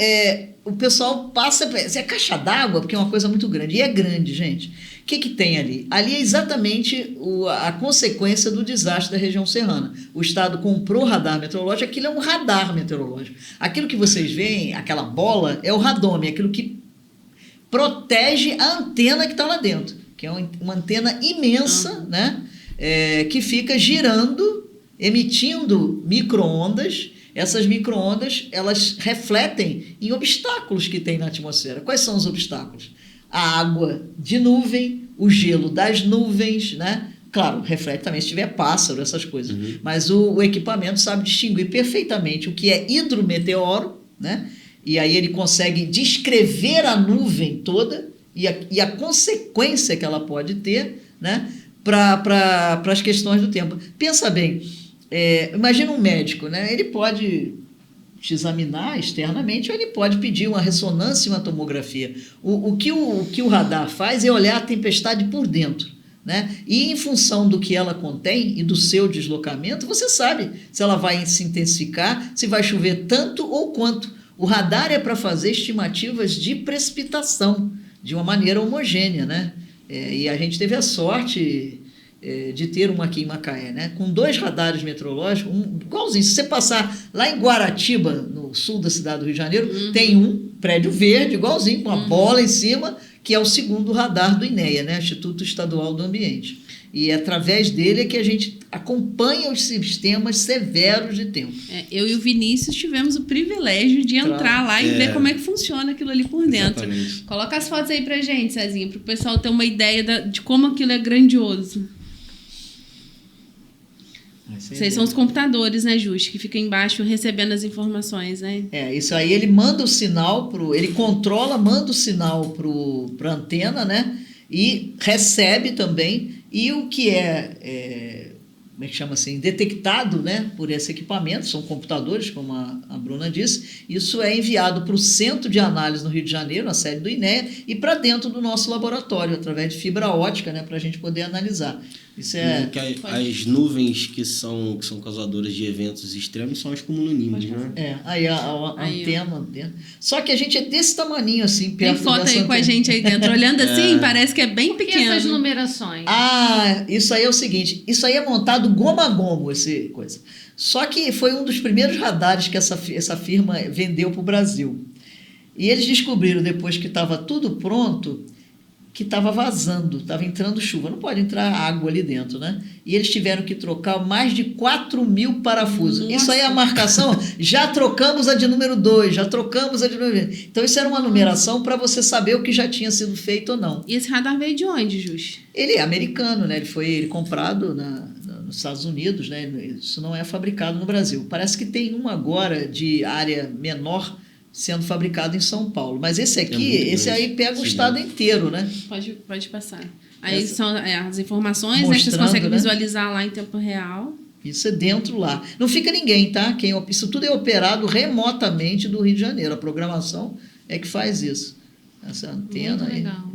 o pessoal passa... É caixa d'água, porque é uma coisa muito grande. E é grande, gente. O que tem ali? Ali é exatamente a consequência do desastre da região serrana. O Estado comprou radar meteorológico, aquilo é um radar meteorológico. Aquilo que vocês veem, aquela bola, é o radome, aquilo que protege a antena que está lá dentro, que é uma antena imensa, né? Que fica girando, emitindo micro-ondas. Essas micro-ondas, elas refletem em obstáculos que tem na atmosfera. Quais são os obstáculos? A água de nuvem, o gelo das nuvens, né? Claro, reflete também se tiver pássaro, essas coisas. Mas o equipamento sabe distinguir perfeitamente o que é hidrometeoro, né? E aí ele consegue descrever a nuvem toda e a consequência que ela pode ter, né? Para as questões do tempo. Pensa bem, imagina um médico, né? Ele pode te examinar externamente ou ele pode pedir uma ressonância e uma tomografia. O que o radar faz é olhar a tempestade por dentro, né? E em função do que ela contém e do seu deslocamento, você sabe se ela vai se intensificar, se vai chover tanto ou quanto. O radar é para fazer estimativas de precipitação de uma maneira homogênea, né? E a gente teve a sorte de ter uma aqui em Macaé, né? Com 2 radares meteorológicos, igualzinho. Se você passar lá em Guaratiba, no sul da cidade do Rio de Janeiro, tem um prédio verde, igualzinho, com a bola em cima, que é o segundo radar do INEA, né? Instituto Estadual do Ambiente. E através dele é que a gente acompanha os sistemas severos de tempo. Eu e o Vinícius tivemos o privilégio de entrar lá e ver como é que funciona aquilo ali por dentro. Exatamente. Coloca as fotos aí pra gente, Cezinha, para o pessoal ter uma ideia de como aquilo é grandioso. Vocês são os computadores, né, Justo? Que ficam embaixo recebendo as informações, né? Isso aí ele manda o sinal ele controla, manda o sinal para a antena, né? E recebe também. E o que como é que chama assim, detectado, né, por esse equipamento, são computadores, como a Bruna disse, isso é enviado para o Centro de Análise no Rio de Janeiro, na sede do INEA, e para dentro do nosso laboratório, através de fibra ótica, né, para a gente poder analisar. Isso é... As nuvens que são causadoras de eventos extremos são as cumulonimbus, né? Aí a antena dentro. Só que a gente é desse tamaninho, assim, perto. Tem foto aí antena. Com a gente aí dentro. Olhando assim, parece que é bem pequeno. E essas numerações? Isso aí é o seguinte, isso aí é montado goma a goma, essa coisa. Só que foi um dos primeiros radares que essa firma vendeu para o Brasil. E eles descobriram, depois que estava tudo pronto, que estava vazando, estava entrando chuva. Não pode entrar água ali dentro, né? E eles tiveram que trocar mais de 4.000 parafusos. Nossa. Isso aí é a marcação. Já trocamos a de número 2, já trocamos a de número 2. Então, isso era uma numeração para você saber o que já tinha sido feito ou não. E esse radar veio de onde, Jus? Ele é americano, né? Ele foi comprado nos Estados Unidos, né? Isso não é fabricado no Brasil. Parece que tem um agora de área menor sendo fabricado em São Paulo. Mas esse aqui, esse aí pega o estado inteiro, né? Pode passar. Aí são as informações, né, que vocês conseguem visualizar lá em tempo real. Isso é dentro lá. Não fica ninguém, tá? Isso tudo é operado remotamente do Rio de Janeiro. A programação é que faz isso. Essa antena muito aí. Legal.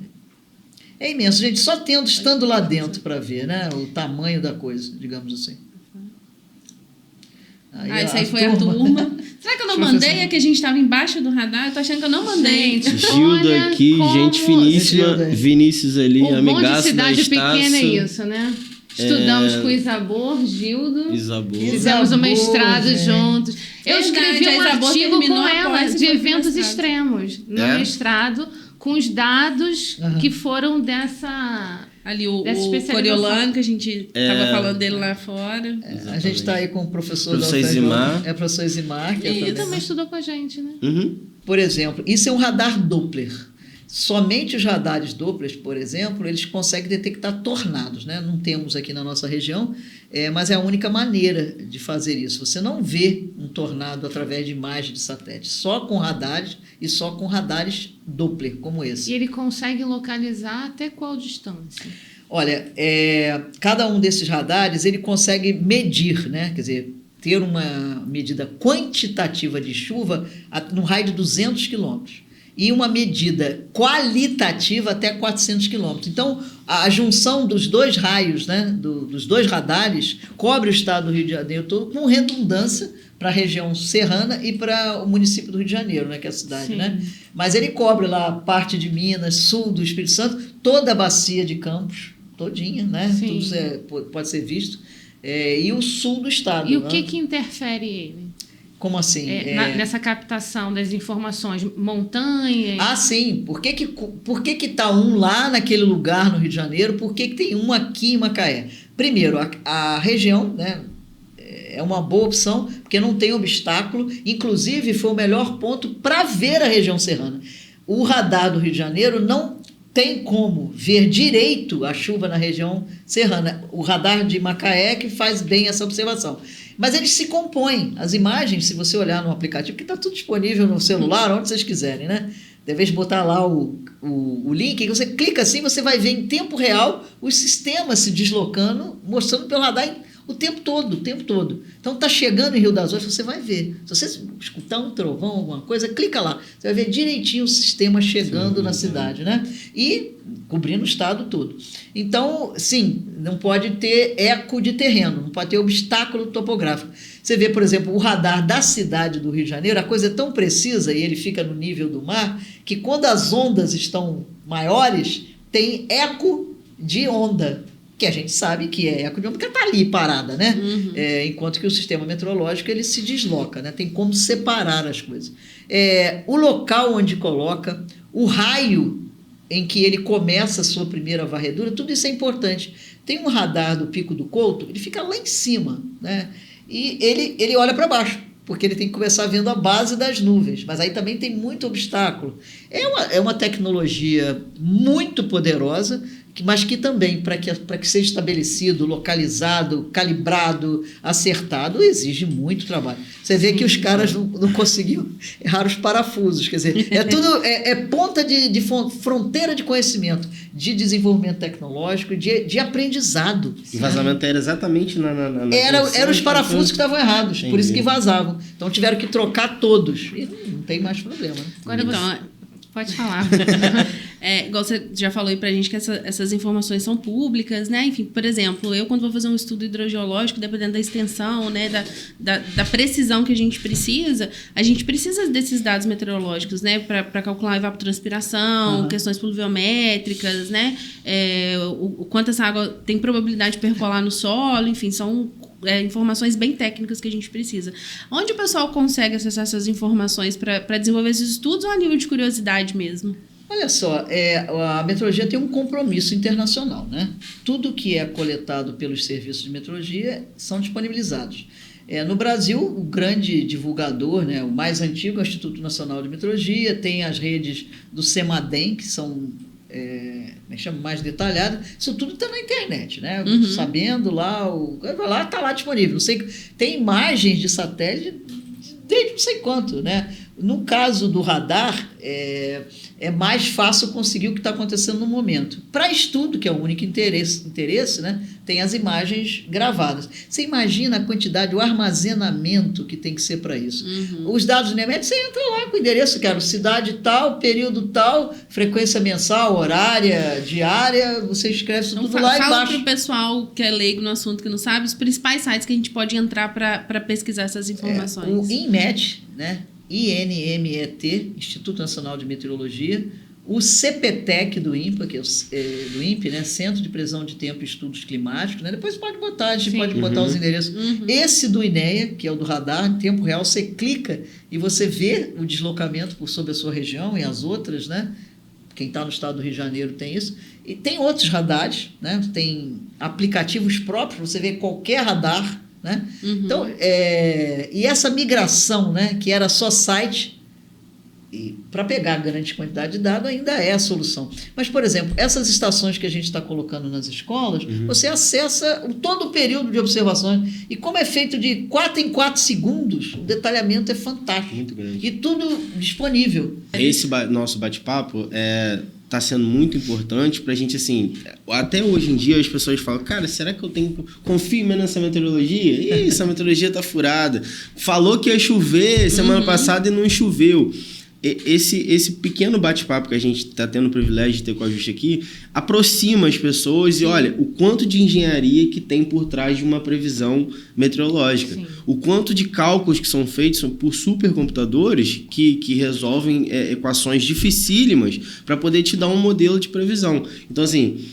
É imenso, gente. Só estando lá dentro para ver, né? O tamanho da coisa, digamos assim. Essa aí foi a turma. Será que eu não mandei? É que a gente estava embaixo do radar. Eu tô achando que eu não mandei. Gilda aqui, gente finíssima. Vinícius ali, o amigaço bom de cidade pequena é Estácio. isso, né? Estudamos com Isabor, Gildo. Isabor. Fizemos o mestrado juntos. Eu escrevi um Isabor artigo com ela após de eventos extremos no mestrado, com os dados que foram dessa... Ali o Coriolano, que a gente estava falando dele lá fora. A gente está aí com o professor Zimar. Professor Zimar. Que ele também estudou com a gente, né? Uhum. Por exemplo, isso é um radar Doppler. Somente os radares Doppler, por exemplo, eles conseguem detectar tornados, né? Não temos aqui na nossa região, mas é a única maneira de fazer isso. Você não vê um tornado através de imagem de satélite, só com radares e só com radares Doppler, como esse. E ele consegue localizar até qual distância? Olha, cada um desses radares ele consegue medir, né? Quer dizer, ter uma medida quantitativa de chuva no raio de 200 quilômetros. E uma medida qualitativa até 400 quilômetros. Então, a junção dos dois raios, né, dos dois radares, cobre o estado do Rio de Janeiro todo com redundância para a região serrana e para o município do Rio de Janeiro, né, que é a cidade. Né? Mas ele cobre lá parte de Minas, sul do Espírito Santo, toda a bacia de Campos, todinha, né? Tudo pode ser visto. E o sul do estado. E o que interfere ele? Como assim? Nessa captação das informações, montanhas... Ah, sim. Por que está um lá naquele lugar no Rio de Janeiro? Por que tem um aqui em Macaé? Primeiro, a região, né, é uma boa opção, porque não tem obstáculo. Inclusive, foi o melhor ponto para ver a região serrana. O radar do Rio de Janeiro não tem como ver direito a chuva na região serrana. O radar de Macaé que faz bem essa observação. Mas eles se compõem. As imagens, se você olhar no aplicativo, que está tudo disponível no celular, onde vocês quiserem, né? Devem botar lá o link, e você clica assim, você vai ver em tempo real os sistemas se deslocando, mostrando pelo radar o tempo todo. Então, está chegando em Rio das Ostras, você vai ver. Se você escutar um trovão, alguma coisa, clica lá. Você vai ver direitinho o sistema chegando na cidade, né? E cobrindo o estado todo. Então, sim, não pode ter eco de terreno, não pode ter obstáculo topográfico. Você vê, por exemplo, o radar da cidade do Rio de Janeiro, a coisa é tão precisa, e ele fica no nível do mar, que quando as ondas estão maiores, tem eco de onda, que a gente sabe que é eco de onda, porque está ali parada, né? Enquanto que o sistema meteorológico ele se desloca, né? Tem como separar as coisas. O local onde coloca, o raio em que ele começa a sua primeira varredura, tudo isso é importante. Tem um radar do Pico do Couto, ele fica lá em cima, né? E ele olha para baixo, porque ele tem que começar vendo a base das nuvens, mas aí também tem muito obstáculo. É uma tecnologia muito poderosa mas que também, para que seja estabelecido, localizado, calibrado, acertado, exige muito trabalho. Você vê que os caras não conseguiam errar os parafusos, quer dizer, é tudo, ponta de fronteira de conhecimento, de desenvolvimento tecnológico, de aprendizado. O vazamento era exatamente Eram os parafusos que estavam errados, Entendi. por isso que vazavam. Então tiveram que trocar todos, e não tem mais problema. Né? Agora você... Pode falar. Igual você já falou aí pra gente que essas informações são públicas, né? Enfim, por exemplo, eu quando vou fazer um estudo hidrogeológico, dependendo da extensão, né, da precisão que a gente precisa desses dados meteorológicos, né? Para calcular a evapotranspiração, questões pluviométricas, né? O quanto essa água tem probabilidade de percolar no solo, enfim, são informações bem técnicas que a gente precisa. Onde o pessoal consegue acessar essas informações para desenvolver esses estudos ou a nível de curiosidade mesmo? Olha só, a meteorologia tem um compromisso internacional, né? Tudo que é coletado pelos serviços de meteorologia são disponibilizados. No Brasil, o grande divulgador, né, o mais antigo, é o Instituto Nacional de Meteorologia, tem as redes do CEMADEM, que são mais detalhado, isso tudo está na internet, né? Sabendo lá, está lá disponível. Não sei, tem imagens de satélite desde não sei quanto, né? No caso do radar, é mais fácil conseguir o que está acontecendo no momento. Para estudo, que é o único interesse, né? Tem as imagens gravadas. Você imagina a quantidade, o armazenamento que tem que ser para isso. Os dados do NEMET, você entra lá com o endereço, quero cidade tal, período tal, frequência mensal, horária, diária, você escreve tudo então, lá embaixo. Fala para o pessoal que é leigo no assunto, que não sabe, os principais sites que a gente pode entrar para pesquisar essas informações. O INMET, né? INMET, Instituto Nacional de Meteorologia, o CPTEC do INPA, que é do INPE, né? Centro de Previsão de Tempo e Estudos Climáticos, né? Depois pode botar, a gente pode botar os endereços. Esse do INEA, que é o do radar, em tempo real, você clica e você vê o deslocamento sobre a sua região e as outras, né? Quem está no estado do Rio de Janeiro tem isso. E tem outros radares, né? Tem aplicativos próprios para você ver qualquer radar, né? Então, e essa migração, né, que era só site, para pegar grande quantidade de dados ainda é a solução. Mas, por exemplo, essas estações que a gente está colocando nas escolas, você acessa todo o período de observações. E como é feito de 4 em 4 segundos, o detalhamento é fantástico. Muito grande. E tudo disponível. Esse nosso bate-papo está sendo muito importante para a gente, assim, até hoje em dia as pessoas falam, cara, será que eu confio mesmo nessa meteorologia? Ih, essa meteorologia tá furada. Falou que ia chover semana passada e não choveu. Esse pequeno bate-papo que a gente está tendo o privilégio de ter com a Justi aqui aproxima as pessoas e olha o quanto de engenharia que tem por trás de uma previsão meteorológica. Sim. O quanto de cálculos que são feitos por supercomputadores que resolvem equações dificílimas para poder te dar um modelo de previsão. Então, assim,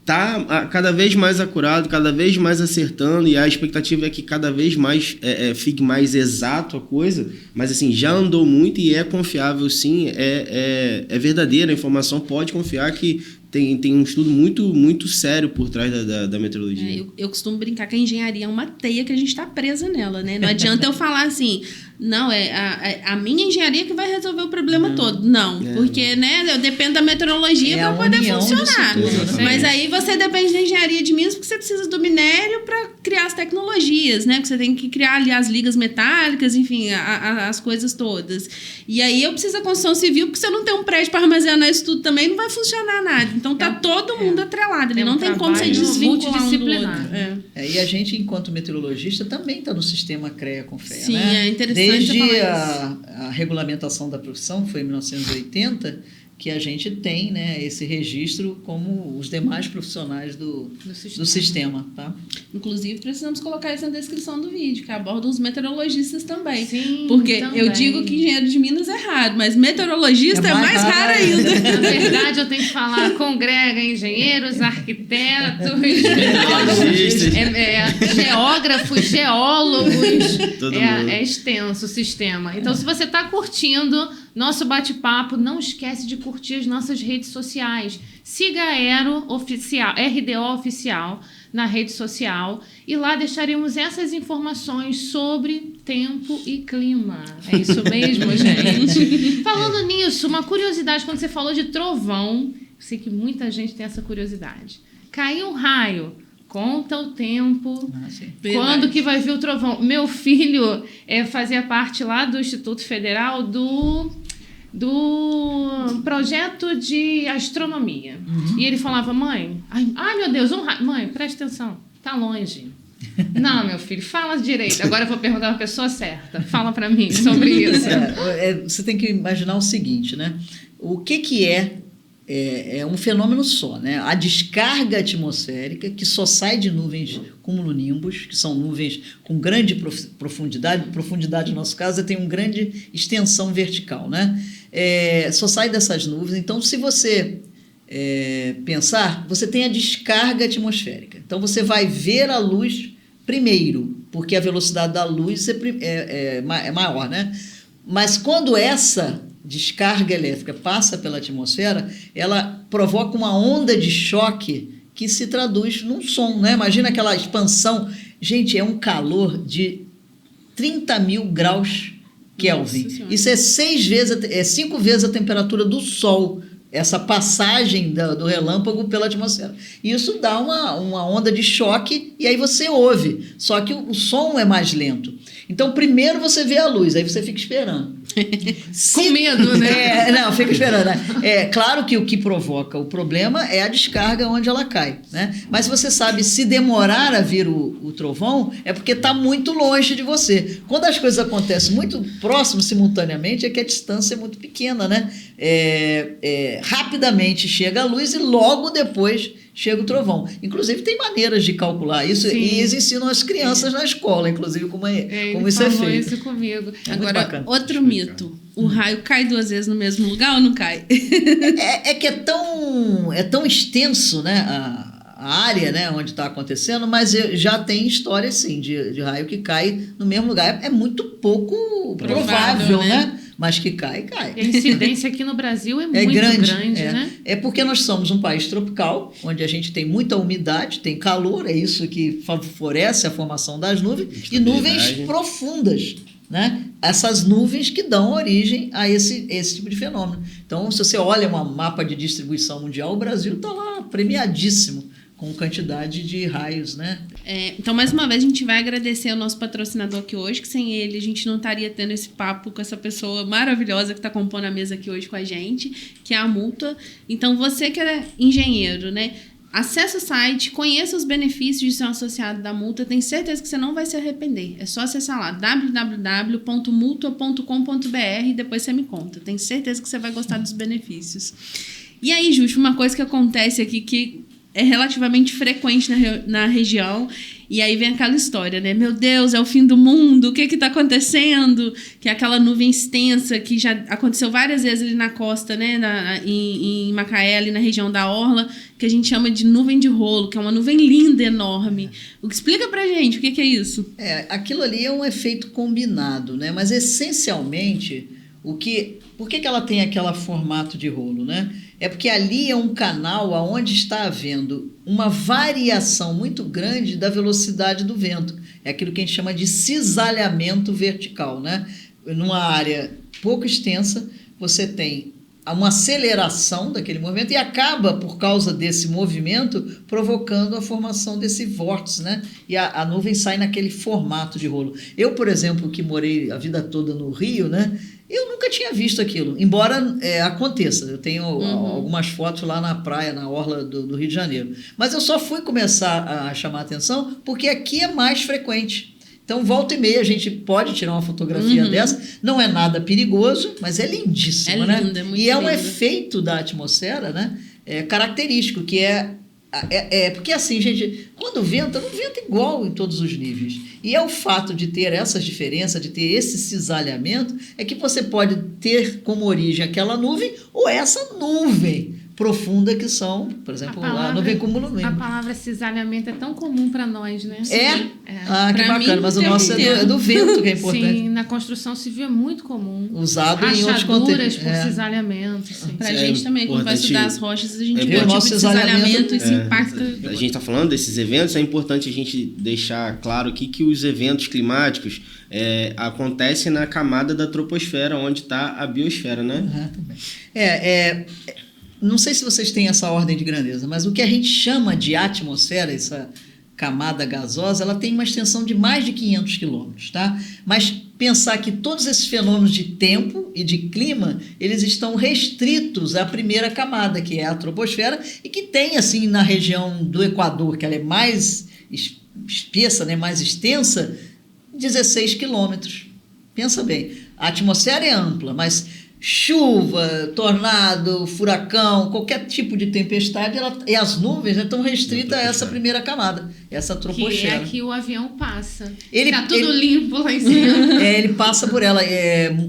tá cada vez mais acurado, cada vez mais acertando, e a expectativa é que cada vez mais fique mais exato a coisa, mas assim, já andou muito e é confiável sim, é verdadeira a informação, pode confiar que tem um estudo muito, muito sério por trás da meteorologia. Eu costumo brincar que a engenharia é uma teia que a gente está presa nela, né? Não adianta eu falar assim, não, a minha engenharia que vai resolver o problema todo. Não, porque né, eu dependo da meteorologia para poder funcionar. Mas aí você depende da engenharia de Minas porque você precisa do minério para criar as tecnologias, né? Porque você tem que criar ali as ligas metálicas, enfim, as coisas todas. E aí eu preciso da construção civil porque se eu não tenho um prédio para armazenar isso tudo também, não vai funcionar nada. Então tá todo mundo atrelado, ele não tem como ser desvincular um do outro. E a gente, enquanto meteorologista, também está no sistema CREA-CONFEA. Sim, né? é interessante. Desde a regulamentação da profissão, que foi em 1980, que a gente tem, né, esse registro como os demais profissionais do sistema. Tá? Inclusive, precisamos colocar isso na descrição do vídeo, que aborda os meteorologistas também. Sim, porque também. Eu digo que engenheiro de Minas é raro, mas meteorologista é mais raro ainda. Na verdade, eu tenho que falar, congrega engenheiros, arquitetos, geógrafos, geólogos. É extenso o sistema. Então, se você está curtindo nosso bate-papo, não esquece de curtir as nossas redes sociais. Siga a Aero Oficial, RDO Oficial na rede social e lá deixaremos essas informações sobre tempo e clima. É isso mesmo, gente? Falando nisso, uma curiosidade, quando você falou de trovão, sei que muita gente tem essa curiosidade. Caiu um raio, conta o tempo, quando que vai vir o trovão. Meu filho fazia parte lá do Instituto Federal do projeto de astronomia. E ele falava, mãe, ai meu Deus, mãe, presta atenção, tá longe. Não, meu filho, fala direito. Agora eu vou perguntar a pessoa certa. Fala para mim sobre isso. Você tem que imaginar o seguinte, né? O que é um fenômeno só, né? A descarga atmosférica, que só sai de nuvens cumulonimbus, que são nuvens com grande profundidade. Profundidade, no nosso caso, tem uma grande extensão vertical, né? Só sai dessas nuvens. Então, se você pensar, você tem a descarga atmosférica. Então, você vai ver a luz primeiro, porque a velocidade da luz é maior, né? Mas quando essa descarga elétrica passa pela atmosfera, ela provoca uma onda de choque que se traduz num som, né? Imagina aquela expansão. Gente, é um calor de 30 mil graus Kelvin. Isso é 5 vezes a temperatura do Sol, essa passagem do relâmpago pela atmosfera. Isso dá uma onda de choque e aí você ouve. Só que o som é mais lento. Então, primeiro você vê a luz, aí você fica esperando. Com medo, né? Não, fica esperando. Né? Claro que o que provoca o problema é a descarga onde ela cai. Né? Mas você sabe, se demorar a vir o trovão, é porque está muito longe de você. Quando as coisas acontecem muito próximo, simultaneamente, é que a distância é muito pequena. Né? Rapidamente chega a luz e logo depois chega o trovão. Inclusive, tem maneiras de calcular isso. Sim. E eles ensinam as crianças na escola, inclusive, como isso é feito. Isso comigo. Agora, outro mito. O raio cai 2 vezes no mesmo lugar ou não cai? Que é tão extenso, né, a área, né, onde está acontecendo, mas já tem história, sim, de raio que cai no mesmo lugar. É muito pouco provável, né? Mas que cai. E a incidência aqui no Brasil é muito grande, né? É porque nós somos um país tropical, onde a gente tem muita umidade, tem calor, é isso que favorece a formação das nuvens, e nuvens profundas, né? Essas nuvens que dão origem a esse tipo de fenômeno. Então, se você olha um mapa de distribuição mundial, o Brasil está lá premiadíssimo com quantidade de raios, né? Então, mais uma vez, a gente vai agradecer ao nosso patrocinador aqui hoje, que sem ele a gente não estaria tendo esse papo com essa pessoa maravilhosa que está compondo a mesa aqui hoje com a gente, que é a Multa. Então, você que é engenheiro, né? Acesse o site, conheça os benefícios de ser um associado da Multa, tenho certeza que você não vai se arrepender. É só acessar lá, www.multa.com.br, e depois você me conta. Tenho certeza que você vai gostar dos benefícios. E aí, Justo, uma coisa que acontece aqui que é relativamente frequente na região, e aí vem aquela história, né? Meu Deus, é o fim do mundo, o que está acontecendo? Que é aquela nuvem extensa que já aconteceu várias vezes ali na costa, né? Em Macaé, ali na região da Orla, que a gente chama de nuvem de rolo, que é uma nuvem linda, enorme. Explica pra gente o que é isso. Aquilo ali é um efeito combinado, né? Mas essencialmente, por que ela tem aquele formato de rolo, né? É porque ali é um canal onde está havendo uma variação muito grande da velocidade do vento. É aquilo que a gente chama de cisalhamento vertical, né? Numa área pouco extensa, você tem uma aceleração daquele movimento e acaba, por causa desse movimento, provocando a formação desse vórtice, né? E a nuvem sai naquele formato de rolo. Eu, por exemplo, que morei a vida toda no Rio, né? Eu nunca tinha visto aquilo, embora aconteça. Eu tenho algumas fotos lá na praia, na orla do Rio de Janeiro. Mas eu só fui começar a chamar a atenção porque aqui é mais frequente. Então, volta e meia, a gente pode tirar uma fotografia dessa. Não é nada perigoso, mas é lindíssimo, né? É muito e é um lindo. efeito da atmosfera, né? Característico, que porque assim, gente, quando venta, não venta igual em todos os níveis. E é o fato de ter essas diferenças, de ter esse cisalhamento, é que você pode ter como origem aquela nuvem ou essa nuvem profunda que são, por exemplo, a nuvem cumulonimbus. A palavra cisalhamento é tão comum para nós, né? Ah, que bacana, mas o nosso é do vento que é importante. Sim, na construção civil é muito comum. Usado em outros contextos. Rachaduras por cisalhamento. Sim. Pra gente também, quando vai estudar as rochas, a gente vê o nosso tipo de cisalhamento e se impacta. A gente está falando desses eventos, é importante a gente deixar claro aqui que os eventos climáticos acontecem na camada da troposfera, onde está a biosfera, né? não sei se vocês têm essa ordem de grandeza, mas o que a gente chama de atmosfera, essa camada gasosa, ela tem uma extensão de mais de 500 quilômetros, tá? Mas pensar que todos esses fenômenos de tempo e de clima, eles estão restritos à primeira camada, que é a troposfera, e que tem, assim, na região do Equador, que ela é mais espessa, né, mais extensa, 16 quilômetros. Pensa bem, a atmosfera é ampla, mas chuva, tornado, furacão, qualquer tipo de tempestade, e as nuvens estão restritas a essa primeira camada, essa troposfera. Que é que o avião passa. Ele, tá tudo limpo lá em cima. Ele passa por ela.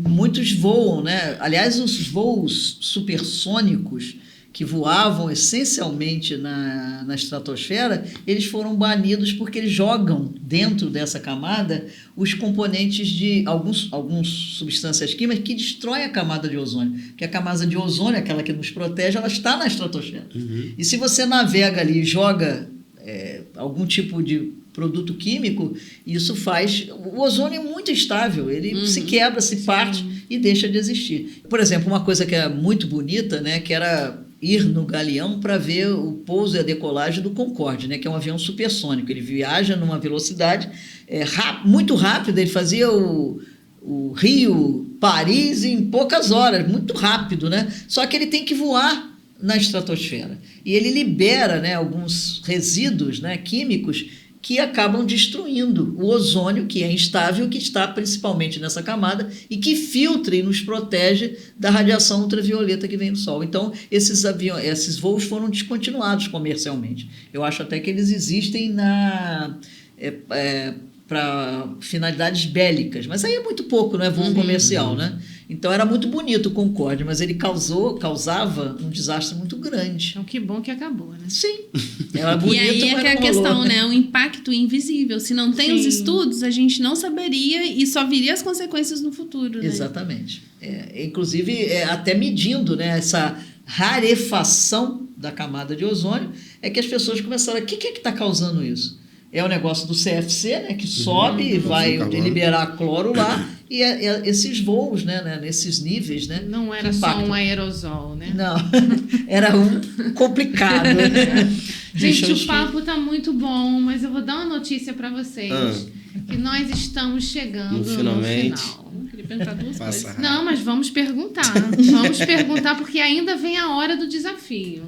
Muitos voam, né? Aliás, os voos supersônicos que voavam essencialmente na estratosfera, eles foram banidos porque eles jogam dentro dessa camada os componentes de algumas substâncias químicas que destroem a camada de ozônio. Porque a camada de ozônio, aquela que nos protege, ela está na estratosfera. Uhum. E se você navega ali e joga algum tipo de produto químico, isso faz... O ozônio é muito instável, ele se quebra, se parte e deixa de existir. Por exemplo, uma coisa que é muito bonita, né, que era ir no Galeão para ver o pouso e a decolagem do Concorde, né, que é um avião supersônico. Ele viaja numa velocidade muito rápida, ele fazia o Rio-Paris em poucas horas, muito rápido, né? Só que ele tem que voar na estratosfera. E ele libera, né, alguns resíduos, né, químicos que acabam destruindo o ozônio, que é instável, que está principalmente nessa camada e que filtra e nos protege da radiação ultravioleta que vem do Sol. Então, esses voos foram descontinuados comercialmente. Eu acho até que eles existem para finalidades bélicas, mas aí é muito pouco, não é voo comercial, né? Então era muito bonito o Concorde, mas ele causava um desastre muito grande. Então que bom que acabou, né? Sim. Era bonito, e aí é que é a questão, né? O impacto invisível. Se não tem os estudos, a gente não saberia e só viria as consequências no futuro, né? Exatamente. Inclusive, até medindo, né, essa rarefação da camada de ozônio, é que as pessoas começaram... O que é que está causando isso? É o negócio do CFC, né, que sobe e vai liberar cloro lá, e esses voos, né, nesses níveis, né? Não era só um aerosol, né? Não, era complicado. Né? Gente, o papo tá muito bom, mas eu vou dar uma notícia para vocês, que nós estamos chegando no final. Eu queria perguntar duas coisas. Não, mas vamos perguntar. Vamos perguntar, porque ainda vem a hora do desafio.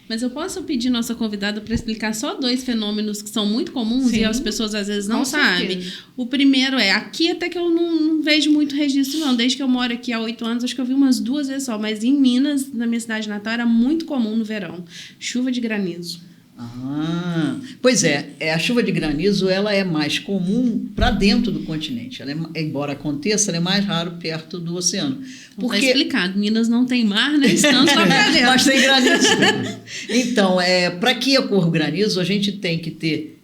Mas eu posso pedir nossa convidada para explicar só 2 fenômenos que são muito comuns e as pessoas às vezes não sabem. O primeiro aqui até que eu não vejo muito registro não, desde que eu moro aqui há 8 anos, acho que eu vi umas 2 vezes só, mas em Minas, na minha cidade natal, era muito comum no verão, chuva de granizo. Pois a chuva de granizo ela é mais comum para dentro do continente. Ela embora aconteça, ela é mais raro perto do oceano. Porque... Está explicado, Minas não tem mar, né? Estamos lá para dentro. Mas tem granizo. Então, para que ocorra o granizo, a gente tem que ter...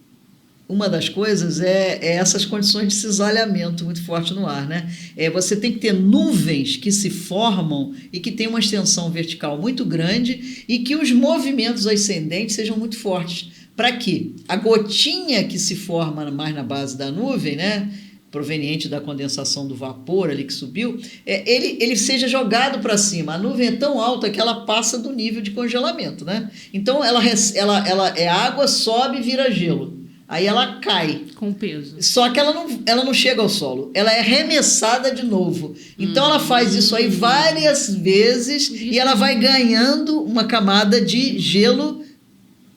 Uma das coisas é essas condições de cisalhamento muito forte no ar, né? Você tem que ter nuvens que se formam e que têm uma extensão vertical muito grande e que os movimentos ascendentes sejam muito fortes. Para que a gotinha que se forma mais na base da nuvem, né, proveniente da condensação do vapor ali que subiu, ele seja jogado para cima. A nuvem é tão alta que ela passa do nível de congelamento, né? Então, a água sobe e vira gelo. Aí ela cai. Com peso. Só que ela não chega ao solo. Ela é arremessada de novo. Então, ela faz isso aí várias vezes e ela vai ganhando uma camada de gelo.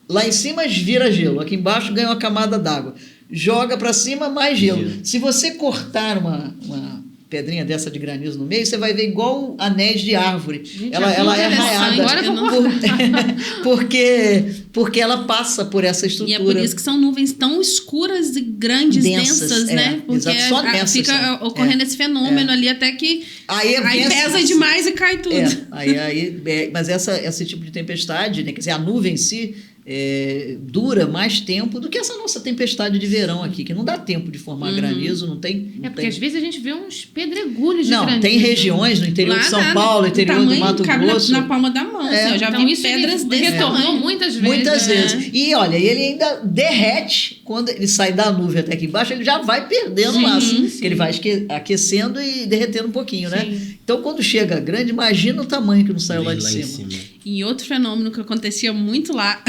Lá em cima vira gelo. Aqui embaixo ganha uma camada d'água. Joga para cima, mais gelo. Se você cortar uma pedrinha dessa de granizo no meio, você vai ver igual anéis de árvore. Gente, ela é arraiada. Agora eu vou porque ela passa por essa estrutura. E é por isso que são nuvens tão escuras e grandes, densas, né? Porque só densas, fica ocorrendo esse fenômeno ali até que aí pesa demais e cai tudo. Mas esse tipo de tempestade, né? Quer dizer, a nuvem em si dura mais tempo do que essa nossa tempestade de verão aqui, que não dá tempo de formar granizo, não tem... porque às vezes a gente vê uns pedregulhos de granizo. Não, tem regiões no interior de São Paulo, interior do Mato Grosso... na palma da mão, assim, eu já vi pedras desse retornou tamanho. muitas vezes. Muitas vezes. E olha, ele ainda derrete quando ele sai da nuvem até aqui embaixo, ele já vai perdendo massa, porque ele vai aquecendo e derretendo um pouquinho, né? Então, quando chega grande, imagina o tamanho que não saiu lá de cima. E outro fenômeno que acontecia muito lá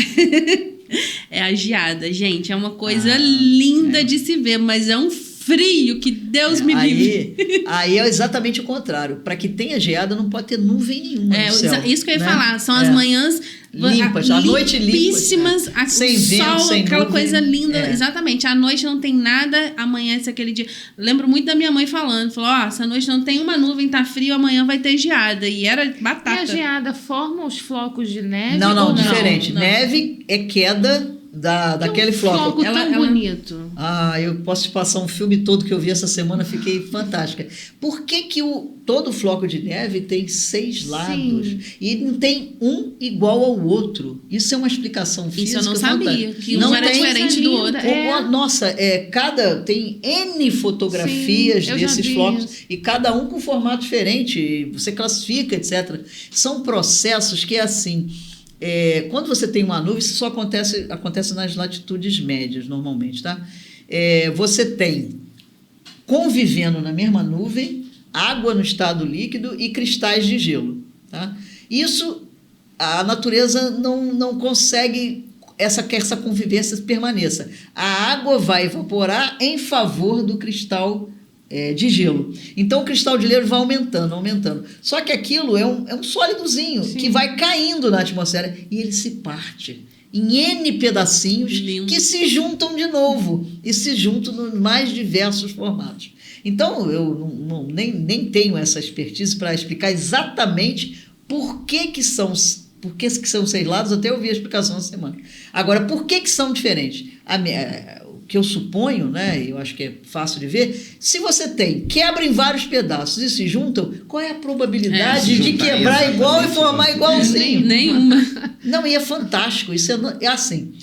é a geada. Gente, é uma coisa linda de se ver, mas é um frio que Deus me livre. Aí é exatamente o contrário. Para que tenha geada, não pode ter nuvem nenhuma no céu. Isso que eu ia falar. São as manhãs limpas, a noite limpíssimas, sem o vento, sol, sem aquela nuvem. coisa linda. Exatamente. À noite não tem nada, amanhece aquele dia. Lembro muito da minha mãe falando. Falou, essa noite não tem uma nuvem, tá frio, amanhã vai ter geada. E era batata. E a geada forma os flocos de neve? Não, diferente. Não. Neve é queda daquele floco. Tão bonito. Eu posso te passar um filme todo que eu vi essa semana, fiquei fantástica. Por que todo floco de neve tem 6 lados? E não tem um igual ao outro? Isso é uma explicação física. Isso eu não sabia, que um era diferente do outro. Nossa, tem N fotografias desses flocos e cada um com formato diferente. Você classifica, etc. São processos que é assim... quando você tem uma nuvem, isso só acontece nas latitudes médias, normalmente, tá? Você tem, convivendo na mesma nuvem, água no estado líquido e cristais de gelo, tá? Isso, a natureza não consegue que essa convivência permaneça. A água vai evaporar em favor do cristal de gelo. Então, o cristal de gelo vai aumentando. Só que aquilo é um sólidozinho que vai caindo na atmosfera e ele se parte em N pedacinhos que se juntam de novo e se juntam nos mais diversos formatos. Então, eu nem tenho essa expertise para explicar exatamente por que são 6 lados, até eu vi a explicação essa semana. Agora, por que são diferentes? Que eu suponho, né, eu acho que é fácil de ver, se você quebra em vários pedaços e se juntam, qual é a probabilidade de quebrar igual e formar igualzinho? Nenhuma. Não, e é fantástico, isso é assim,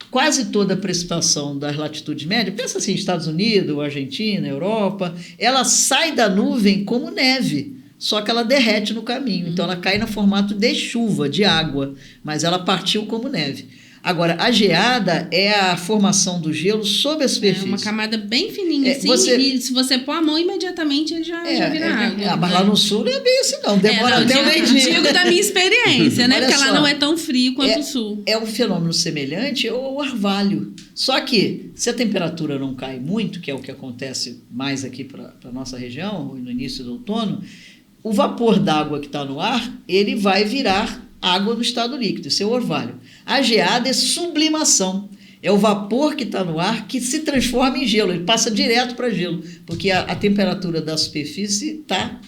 quase toda a precipitação das latitudes médias, pensa assim, Estados Unidos, Argentina, Europa, ela sai da nuvem como neve, só que ela derrete no caminho, então ela cai no formato de chuva, de água, mas ela partiu como neve. Agora, a geada é a formação do gelo sob a superfície. É uma camada bem fininha, assim, e se você pôr a mão, imediatamente ele já vira água. Mas lá no sul não é bem assim, não. Demora até o meio-dia. Digo da minha experiência, né? Porque lá não é tão frio quanto o sul. É um fenômeno semelhante ao orvalho. Só que, se a temperatura não cai muito, que é o que acontece mais aqui para a nossa região, no início do outono, o vapor d'água que está no ar, ele vai virar água no estado líquido, isso é o orvalho. A geada é sublimação, é o vapor que está no ar que se transforma em gelo, ele passa direto para gelo, porque a temperatura da superfície está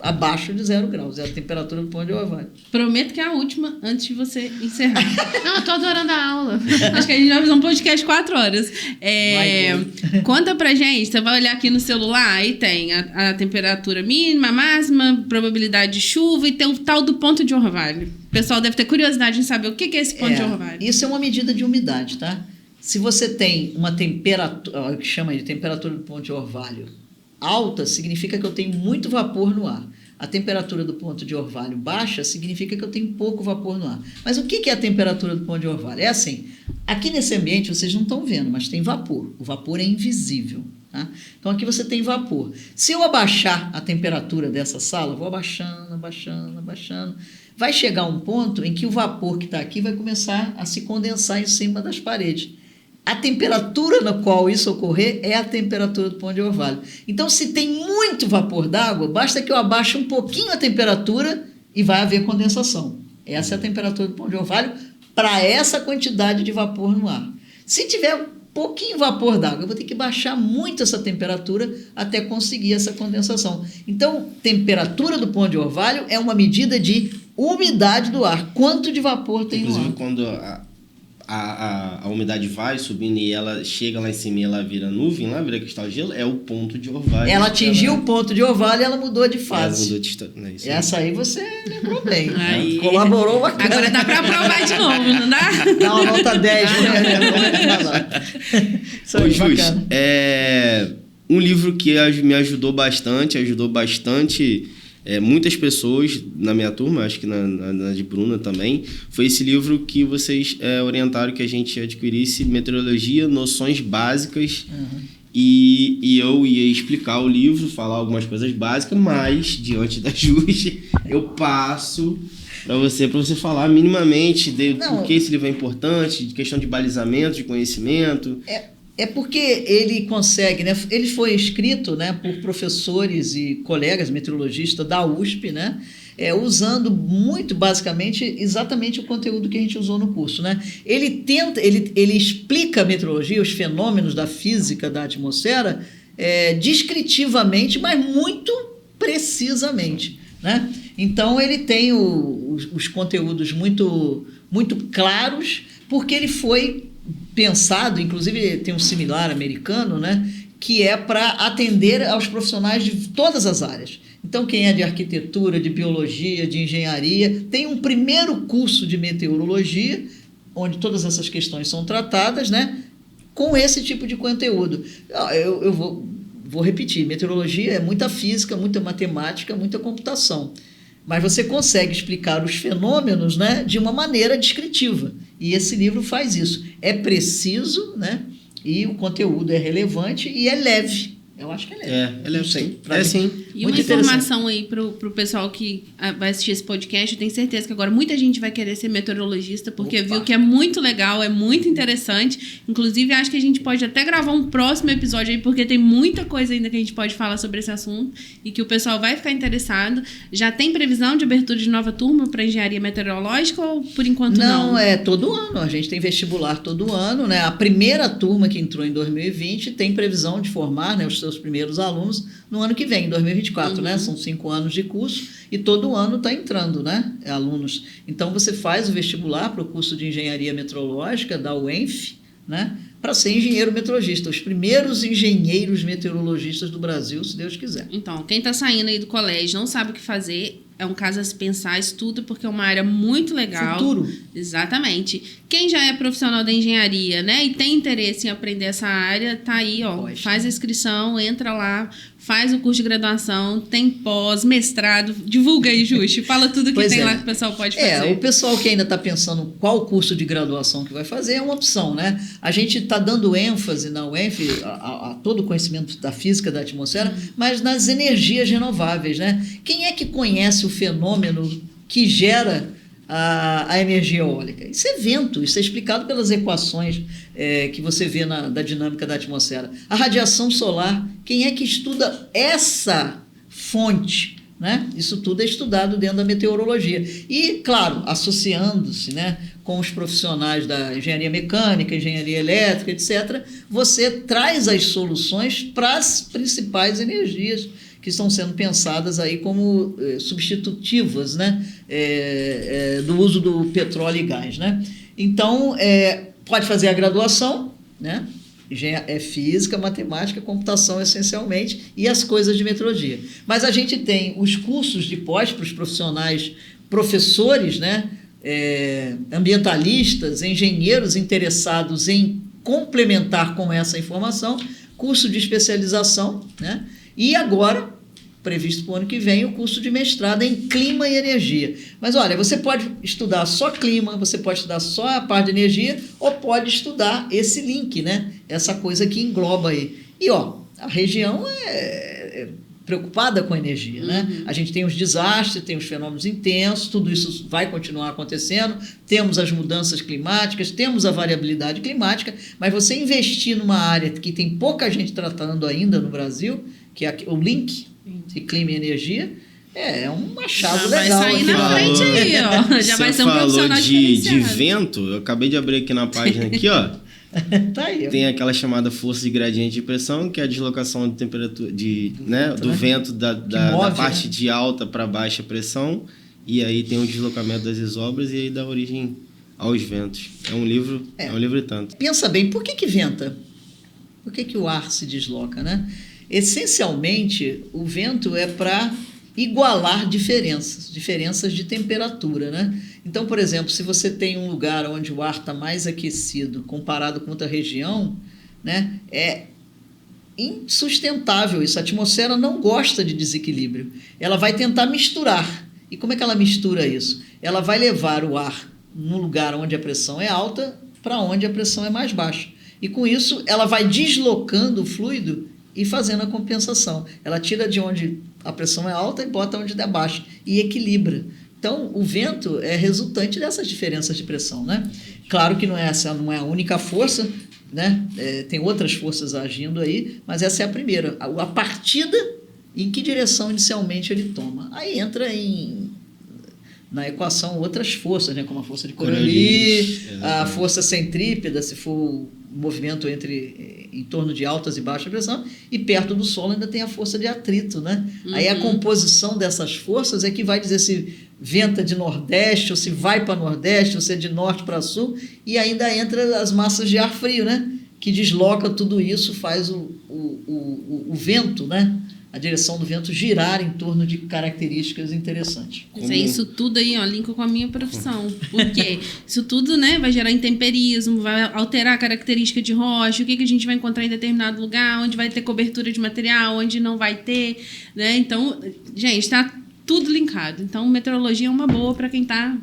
abaixo de 0 graus, é a temperatura do ponto de orvalho. Prometo que é a última, antes de você encerrar. Não, eu tô adorando a aula. Acho que a gente vai fazer um podcast 4 horas. Conta pra gente, você vai olhar aqui no celular, aí tem a temperatura mínima, máxima, probabilidade de chuva e tem o tal do ponto de orvalho. O pessoal deve ter curiosidade em saber o que é esse ponto de orvalho. Isso é uma medida de umidade, tá? Se você tem uma temperatura, que chama de temperatura do ponto de orvalho alta, significa que eu tenho muito vapor no ar. A temperatura do ponto de orvalho baixa significa que eu tenho pouco vapor no ar. Mas o que é a temperatura do ponto de orvalho? É assim, aqui nesse ambiente vocês não estão vendo, mas tem vapor. O vapor é invisível. Tá? Então aqui você tem vapor. Se eu abaixar a temperatura dessa sala, vou abaixando, vai chegar um ponto em que o vapor que está aqui vai começar a se condensar em cima das paredes. A temperatura na qual isso ocorrer é a temperatura do ponto de orvalho. Então, se tem muito vapor d'água, basta que eu abaixe um pouquinho a temperatura e vai haver condensação. Essa é a temperatura do ponto de orvalho para essa quantidade de vapor no ar. Se tiver pouquinho vapor d'água, eu vou ter que baixar muito essa temperatura até conseguir essa condensação. Então, temperatura do ponto de orvalho é uma medida de umidade do ar. Quanto de vapor tem no ar? Inclusive, quando a umidade vai subindo e ela chega lá em cima e ela vira nuvem, lá vira cristal de gelo, é o ponto de orvalho. Ela atingiu o ponto de orvalho e ela mudou de fase. Ela mudou de... Não é isso aí. Essa aí você lembrou bem. Aí. Colaborou bacana. Agora dá para aprovar de novo, não dá? Dá uma nota 10. Isso aí, bacana. Um livro que me ajudou bastante muitas pessoas na minha turma, acho que na de Bruna também, foi esse livro que vocês orientaram que a gente adquirisse, Meteorologia, Noções Básicas. E eu ia explicar o livro, falar algumas coisas básicas, mas, diante da Justi, eu passo para você falar minimamente por que esse livro é importante, de questão de balizamento, de conhecimento. É porque ele consegue, né? Ele foi escrito, né, por professores e colegas meteorologistas da USP, né? Usando muito basicamente exatamente o conteúdo que a gente usou no curso, né? Ele explica a meteorologia, os fenômenos da física da atmosfera descritivamente, mas muito precisamente, né? Então ele tem os conteúdos muito, muito claros, porque ele foi pensado, inclusive tem um similar americano, né, que é para atender aos profissionais de todas as áreas. Então, quem é de arquitetura, de biologia, de engenharia, tem um primeiro curso de meteorologia, onde todas essas questões são tratadas, né, com esse tipo de conteúdo. Eu vou repetir, meteorologia é muita física, muita matemática, muita computação. Mas você consegue explicar os fenômenos, né, de uma maneira descritiva. E esse livro faz isso. É preciso, né, e o conteúdo é relevante e é leve. Eu acho que é leve. É leve, sim. Sim. E uma informação aí pro pessoal que vai assistir esse podcast, eu tenho certeza que agora muita gente vai querer ser meteorologista, porque viu que é muito legal, é muito interessante. Inclusive, acho que a gente pode até gravar um próximo episódio aí, porque tem muita coisa ainda que a gente pode falar sobre esse assunto e que o pessoal vai ficar interessado. Já tem previsão de abertura de nova turma para engenharia meteorológica ou por enquanto não? Não, é todo ano. A gente tem vestibular todo ano, né? A primeira turma que entrou em 2020 tem previsão de formar, né, os seus primeiros alunos no ano que vem, em 2024, né? São 5 anos de curso e todo ano está entrando, né, alunos. Então, você faz o vestibular para o curso de Engenharia Meteorológica da UENF, né, para ser engenheiro meteorologista. Os primeiros engenheiros meteorologistas do Brasil, se Deus quiser. Então, quem está saindo aí do colégio não sabe o que fazer, é um caso a se pensar, estuda, porque é uma área muito legal. Futuro. Exatamente. Quem já é profissional da engenharia, né, e tem interesse em aprender essa área, tá aí, ó, faz a inscrição, entra lá, faz o curso de graduação, tem pós, mestrado, divulga aí, Justi, fala tudo que tem lá que o pessoal pode fazer. O pessoal que ainda está pensando qual curso de graduação que vai fazer é uma opção, né? A gente está dando ênfase na UENF a todo o conhecimento da física da atmosfera, mas nas energias renováveis, né? Quem é que conhece o fenômeno que gera a energia eólica? Isso é vento, isso é explicado pelas equações que você vê da dinâmica da atmosfera. A radiação solar, quem é que estuda essa fonte? Né? Isso tudo é estudado dentro da meteorologia. E, claro, associando-se, né, com os profissionais da engenharia mecânica, engenharia elétrica, etc., você traz as soluções para as principais energias que estão sendo pensadas aí como substitutivas, né, do uso do petróleo e gás. Né? Então, pode fazer a graduação, né? Física, matemática, computação essencialmente e as coisas de meteorologia. Mas a gente tem os cursos de pós para os profissionais, professores, né, ambientalistas, engenheiros interessados em complementar com essa informação, curso de especialização, né, e agora, previsto para o ano que vem, o curso de mestrado em clima e energia. Mas olha, você pode estudar só clima, você pode estudar só a parte de energia, ou pode estudar esse link, né? Essa coisa que engloba aí. E ó, a região é preocupada com a energia, né? A gente tem os desastres, tem os fenômenos intensos, tudo isso vai continuar acontecendo, temos as mudanças climáticas, temos a variabilidade climática, mas você investir numa área que tem pouca gente tratando ainda no Brasil, que é o link de clima e energia, é um achado legal. Vai sair na frente aí, ó. Já vai ser um profissional de vento, eu acabei de abrir aqui na página aqui, ó. Tá aí, tem aquela chamada força de gradiente de pressão, que é a deslocação de temperatura do vento da parte de alta para baixa pressão, e aí tem o deslocamento das isobras e aí dá origem aos ventos. É um livro e tanto. Pensa bem, por que venta? Por que o ar se desloca, né? Essencialmente, o vento é para igualar diferenças de temperatura, né? Então, por exemplo, se você tem um lugar onde o ar está mais aquecido comparado com outra região, né, insustentável isso. A atmosfera não gosta de desequilíbrio. Ela vai tentar misturar. E como é que ela mistura isso? Ela vai levar o ar num lugar onde a pressão é alta para onde a pressão é mais baixa. E com isso, ela vai deslocando o fluido e fazendo a compensação. Ela tira de onde a pressão é alta e bota onde é baixa. E equilibra. Então, o vento é resultante dessas diferenças de pressão, né? Claro que essa não é a única força, né? Tem outras forças agindo aí, mas essa é a primeira. A partida, em que direção inicialmente ele toma. Aí entra na equação outras forças, né? Como a força de Coriolis, a força centrípeta, se for o movimento em torno de altas e baixas pressão, e perto do solo ainda tem a força de atrito, né? Aí a composição dessas forças é que vai dizer se venta de nordeste, ou se vai para nordeste, ou se é de norte para sul, e ainda entra as massas de ar frio, né? Que desloca tudo isso, faz o vento, né? A direção do vento girar em torno de características interessantes. Isso tudo aí, ó, linka com a minha profissão. Porque isso tudo, né, vai gerar intemperismo, vai alterar a característica de rocha, o que a gente vai encontrar em determinado lugar, onde vai ter cobertura de material, onde não vai ter, né? Então, gente, está tudo linkado. Então, meteorologia é uma boa para quem está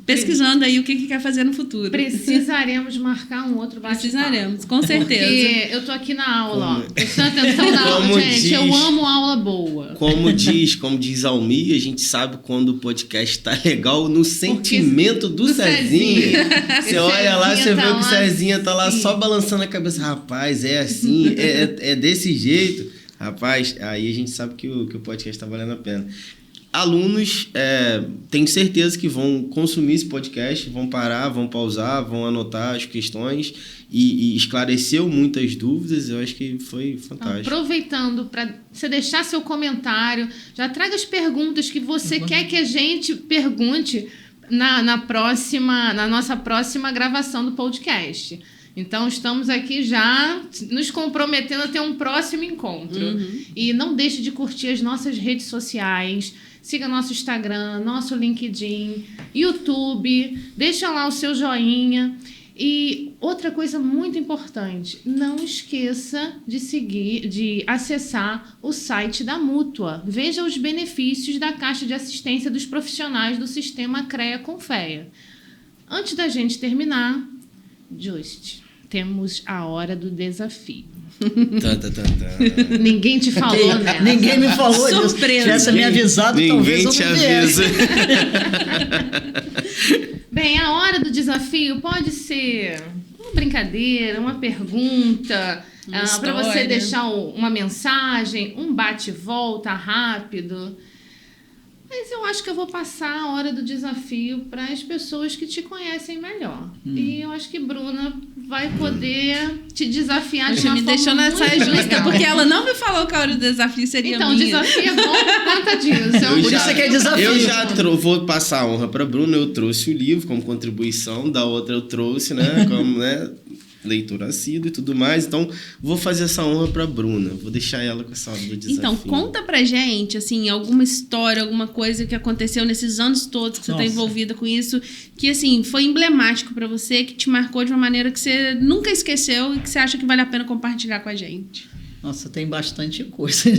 pesquisando aí o que quer fazer no futuro. Precisaremos marcar um outro bate-papo. Precisaremos, com certeza. Porque eu tô aqui na aula, ó. Prestando atenção na aula, gente. Eu amo aula boa. Como diz Almir, a gente sabe quando o podcast tá legal no sentimento do Cezinha. Você olha lá, você vê que o Cezinha tá lá só balançando a cabeça. Rapaz, é assim, é desse jeito. Rapaz, aí a gente sabe que o podcast tá valendo a pena. Alunos, tenho certeza que vão consumir esse podcast, vão parar, vão pausar, vão anotar as questões e esclareceu muitas dúvidas. Eu acho que foi fantástico. Então, aproveitando para você deixar seu comentário, já traga as perguntas que você quer que a gente pergunte na nossa próxima gravação do podcast. Então, estamos aqui já nos comprometendo a ter um próximo encontro. E não deixe de curtir as nossas redes sociais. Siga nosso Instagram, nosso LinkedIn, YouTube. Deixa lá o seu joinha. E outra coisa muito importante, não esqueça de acessar o site da Mútua. Veja os benefícios da Caixa de Assistência dos Profissionais do Sistema CREA-CONFEA. Antes da gente terminar, temos a hora do desafio. Ninguém te falou, né? Ninguém me falou disso. Surpresa. Se tivesse me avisado, talvez eu não viesse. Bem, a hora do desafio pode ser uma brincadeira, uma pergunta, para você deixar uma mensagem, um bate-volta rápido. Mas eu acho que eu vou passar a hora do desafio para as pessoas que te conhecem melhor. E eu acho que Bruna vai poder te desafiar de uma forma deixou nessa muito justa, legal. porque ela não me falou que a hora do desafio seria Então, o minha. desafio é bom por conta disso. Por isso que é desafio. Eu já vou passar a honra para Bruna. Eu trouxe o livro como contribuição, da outra eu trouxe, né, como leitura assídua e tudo mais. Então, vou fazer essa honra para Bruna. Vou deixar ela com essa hora do desafio. Então, conta pra gente, assim, alguma história, alguma coisa que aconteceu nesses anos todos que você está envolvida com isso, que, assim, foi emblemático para você, que te marcou de uma maneira que você nunca esqueceu e que você acha que vale a pena compartilhar com a gente. Nossa, tem bastante coisa.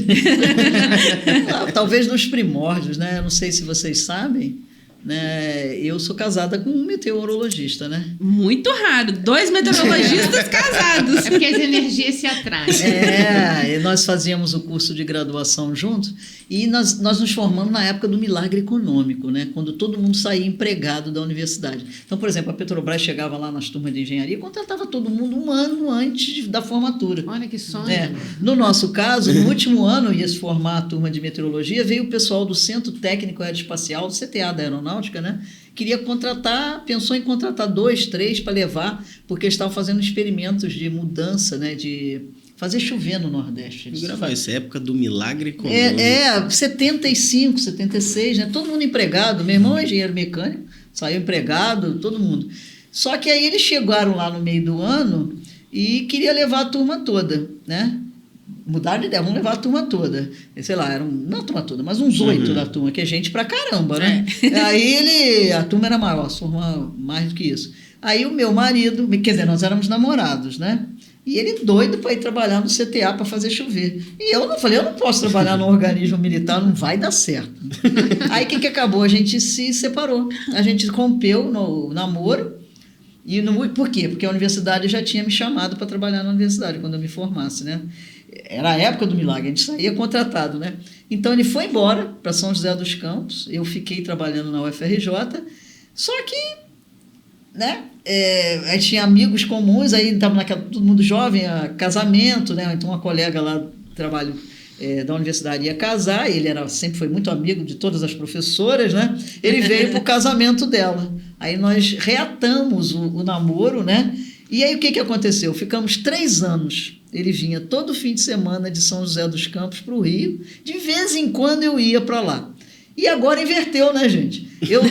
Talvez nos primórdios, né? Eu não sei se vocês sabem, né? Eu sou casada com um meteorologista, né? Muito raro. 2 meteorologistas casados. É porque as energias se atraem. E nós fazíamos o curso de graduação juntos e nós nos formamos na época do milagre econômico, né? Quando todo mundo saía empregado da universidade. Então, por exemplo, a Petrobras chegava lá nas turmas de engenharia e contratava todo mundo um ano antes da formatura. Olha que sonho. No nosso caso, no último ano ia se formar a turma de meteorologia, veio o pessoal do Centro Técnico Aeroespacial, do CTA da Aeronáutica, né? Pensou em contratar 2, 3 para levar, porque estavam fazendo experimentos de mudança, né? De fazer chover no Nordeste. Vou gravar essa época do milagre econômico. 75, 76, né? Todo mundo empregado. Meu irmão é engenheiro mecânico, saiu empregado, todo mundo. Só que aí eles chegaram lá no meio do ano e queria levar a turma toda, né? Mudaram de ideia, vamos levar a turma toda. Sei lá, não a turma toda, mas uns 8 da turma, que é gente pra caramba, né? Aí a turma era maior, a turma mais do que isso. Aí o meu marido, quer dizer, nós éramos namorados, né? E ele doido para ir trabalhar no CTA para fazer chover. E eu não posso trabalhar no organismo militar, não vai dar certo. Aí o que acabou? A gente se separou. A gente rompeu no namoro. Por quê? Porque a universidade já tinha me chamado para trabalhar na universidade, quando eu me formasse, né? Era a época do milagre, a gente saía contratado, né? Então ele foi embora para São José dos Campos, eu fiquei trabalhando na UFRJ, só que, né? Aí tinha amigos comuns, aí estava todo mundo jovem, casamento, né? Então uma colega lá do trabalho da universidade ia casar, ele sempre foi muito amigo de todas as professoras, né? Ele veio para o casamento dela. Aí nós reatamos o namoro, né? E aí o que aconteceu? Ficamos 3 anos. Ele vinha todo fim de semana de São José dos Campos para o Rio. De vez em quando eu ia para lá. E agora inverteu, né, gente? O jogo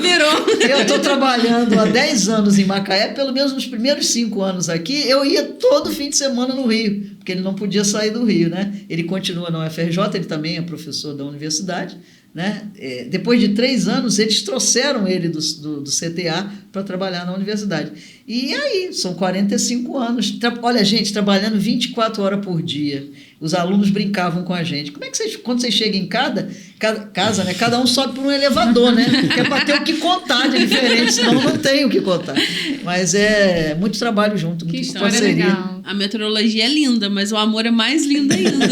virou. Eu estou trabalhando há 10 anos em Macaé, pelo menos nos primeiros 5 anos aqui, eu ia todo fim de semana no Rio, porque ele não podia sair do Rio, né? Ele continua na UFRJ, ele também é professor da universidade, né? Depois de 3 anos, eles trouxeram ele do CTA para trabalhar na universidade. E aí, são 45 anos. Olha, gente, trabalhando 24 horas por dia. Os alunos brincavam com a gente. Como é que quando vocês chegam em casa, né? Cada um sobe por um elevador, né? Que é para ter o que contar de diferente, senão não tem o que contar. Mas é muito trabalho junto, que muito história parceria. legal. A meteorologia é linda, mas o amor é mais lindo ainda.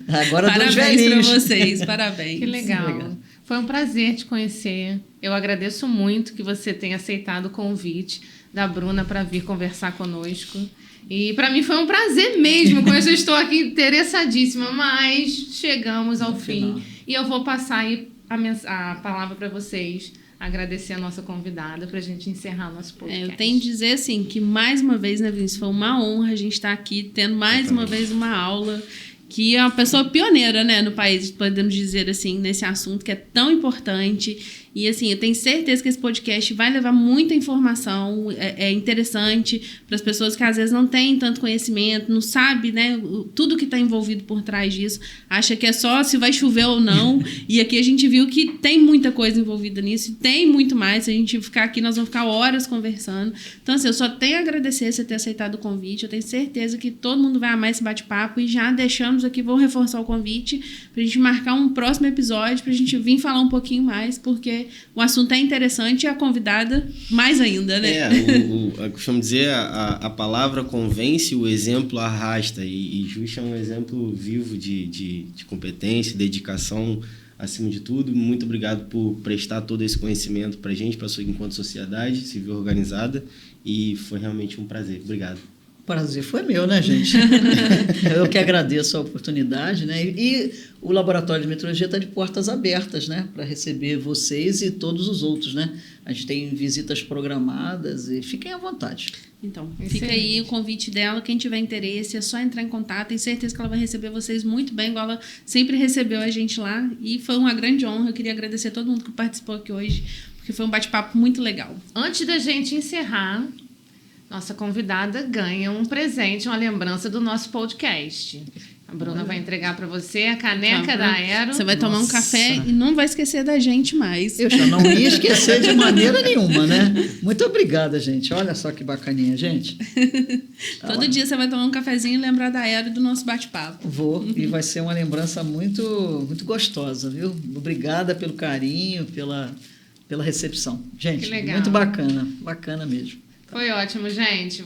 Agora parabéns para vocês, parabéns. Que legal. Foi um prazer te conhecer. Eu agradeço muito que você tenha aceitado o convite da Bruna para vir conversar conosco. E para mim foi um prazer mesmo, como eu já estou aqui interessadíssima, mas chegamos ao fim. E eu vou passar aí a palavra para vocês, agradecer a nossa convidada para a gente encerrar o nosso podcast. Eu tenho que dizer assim, que mais uma vez, né, Vinícius, foi uma honra a gente estar aqui, tendo mais uma vez uma aula, que é uma pessoa pioneira, né, no país, podemos dizer assim, nesse assunto que é tão importante. E assim, eu tenho certeza que esse podcast vai levar muita informação, é interessante para as pessoas que às vezes não têm tanto conhecimento, não sabe, né, tudo que está envolvido por trás disso, acha que é só se vai chover ou não, e aqui a gente viu que tem muita coisa envolvida nisso, e tem muito mais. Se a gente ficar aqui, nós vamos ficar horas conversando. Então assim, eu só tenho a agradecer você ter aceitado o convite, eu tenho certeza que todo mundo vai amar esse bate-papo, e já deixamos aqui, vou reforçar o convite para a gente marcar um próximo episódio, para a gente vir falar um pouquinho mais, porque o assunto é interessante e a convidada mais ainda, né? Eu costumo dizer, a palavra convence, o exemplo arrasta. E Justa é um exemplo vivo de competência, dedicação, acima de tudo. Muito obrigado por prestar todo esse conhecimento para a gente, enquanto sociedade civil organizada. E foi realmente um prazer. Obrigado. Prazer foi meu, né, gente? Eu que agradeço a oportunidade, né? E o Laboratório de Meteorologia está de portas abertas, né? Para receber vocês e todos os outros, né? A gente tem visitas programadas e fiquem à vontade. Então, fica aí o convite dela. Quem tiver interesse, é só entrar em contato. Tenho certeza que ela vai receber vocês muito bem, igual ela sempre recebeu a gente lá. E foi uma grande honra. Eu queria agradecer a todo mundo que participou aqui hoje, porque foi um bate-papo muito legal. Antes da gente encerrar, nossa convidada ganha um presente, uma lembrança do nosso podcast. A Bruna vai entregar para você a caneca da Aero. Você vai tomar um café e não vai esquecer da gente mais. Eu já não ia esquecer de maneira nenhuma, né? Muito obrigada, gente. Olha só que bacaninha, gente. Todo dia você vai tomar um cafezinho e lembrar da Aero e do nosso bate-papo. Vou, e vai ser uma lembrança muito, muito gostosa, viu? Obrigada pelo carinho, pela recepção. Gente, muito bacana mesmo. Foi ótimo, gente.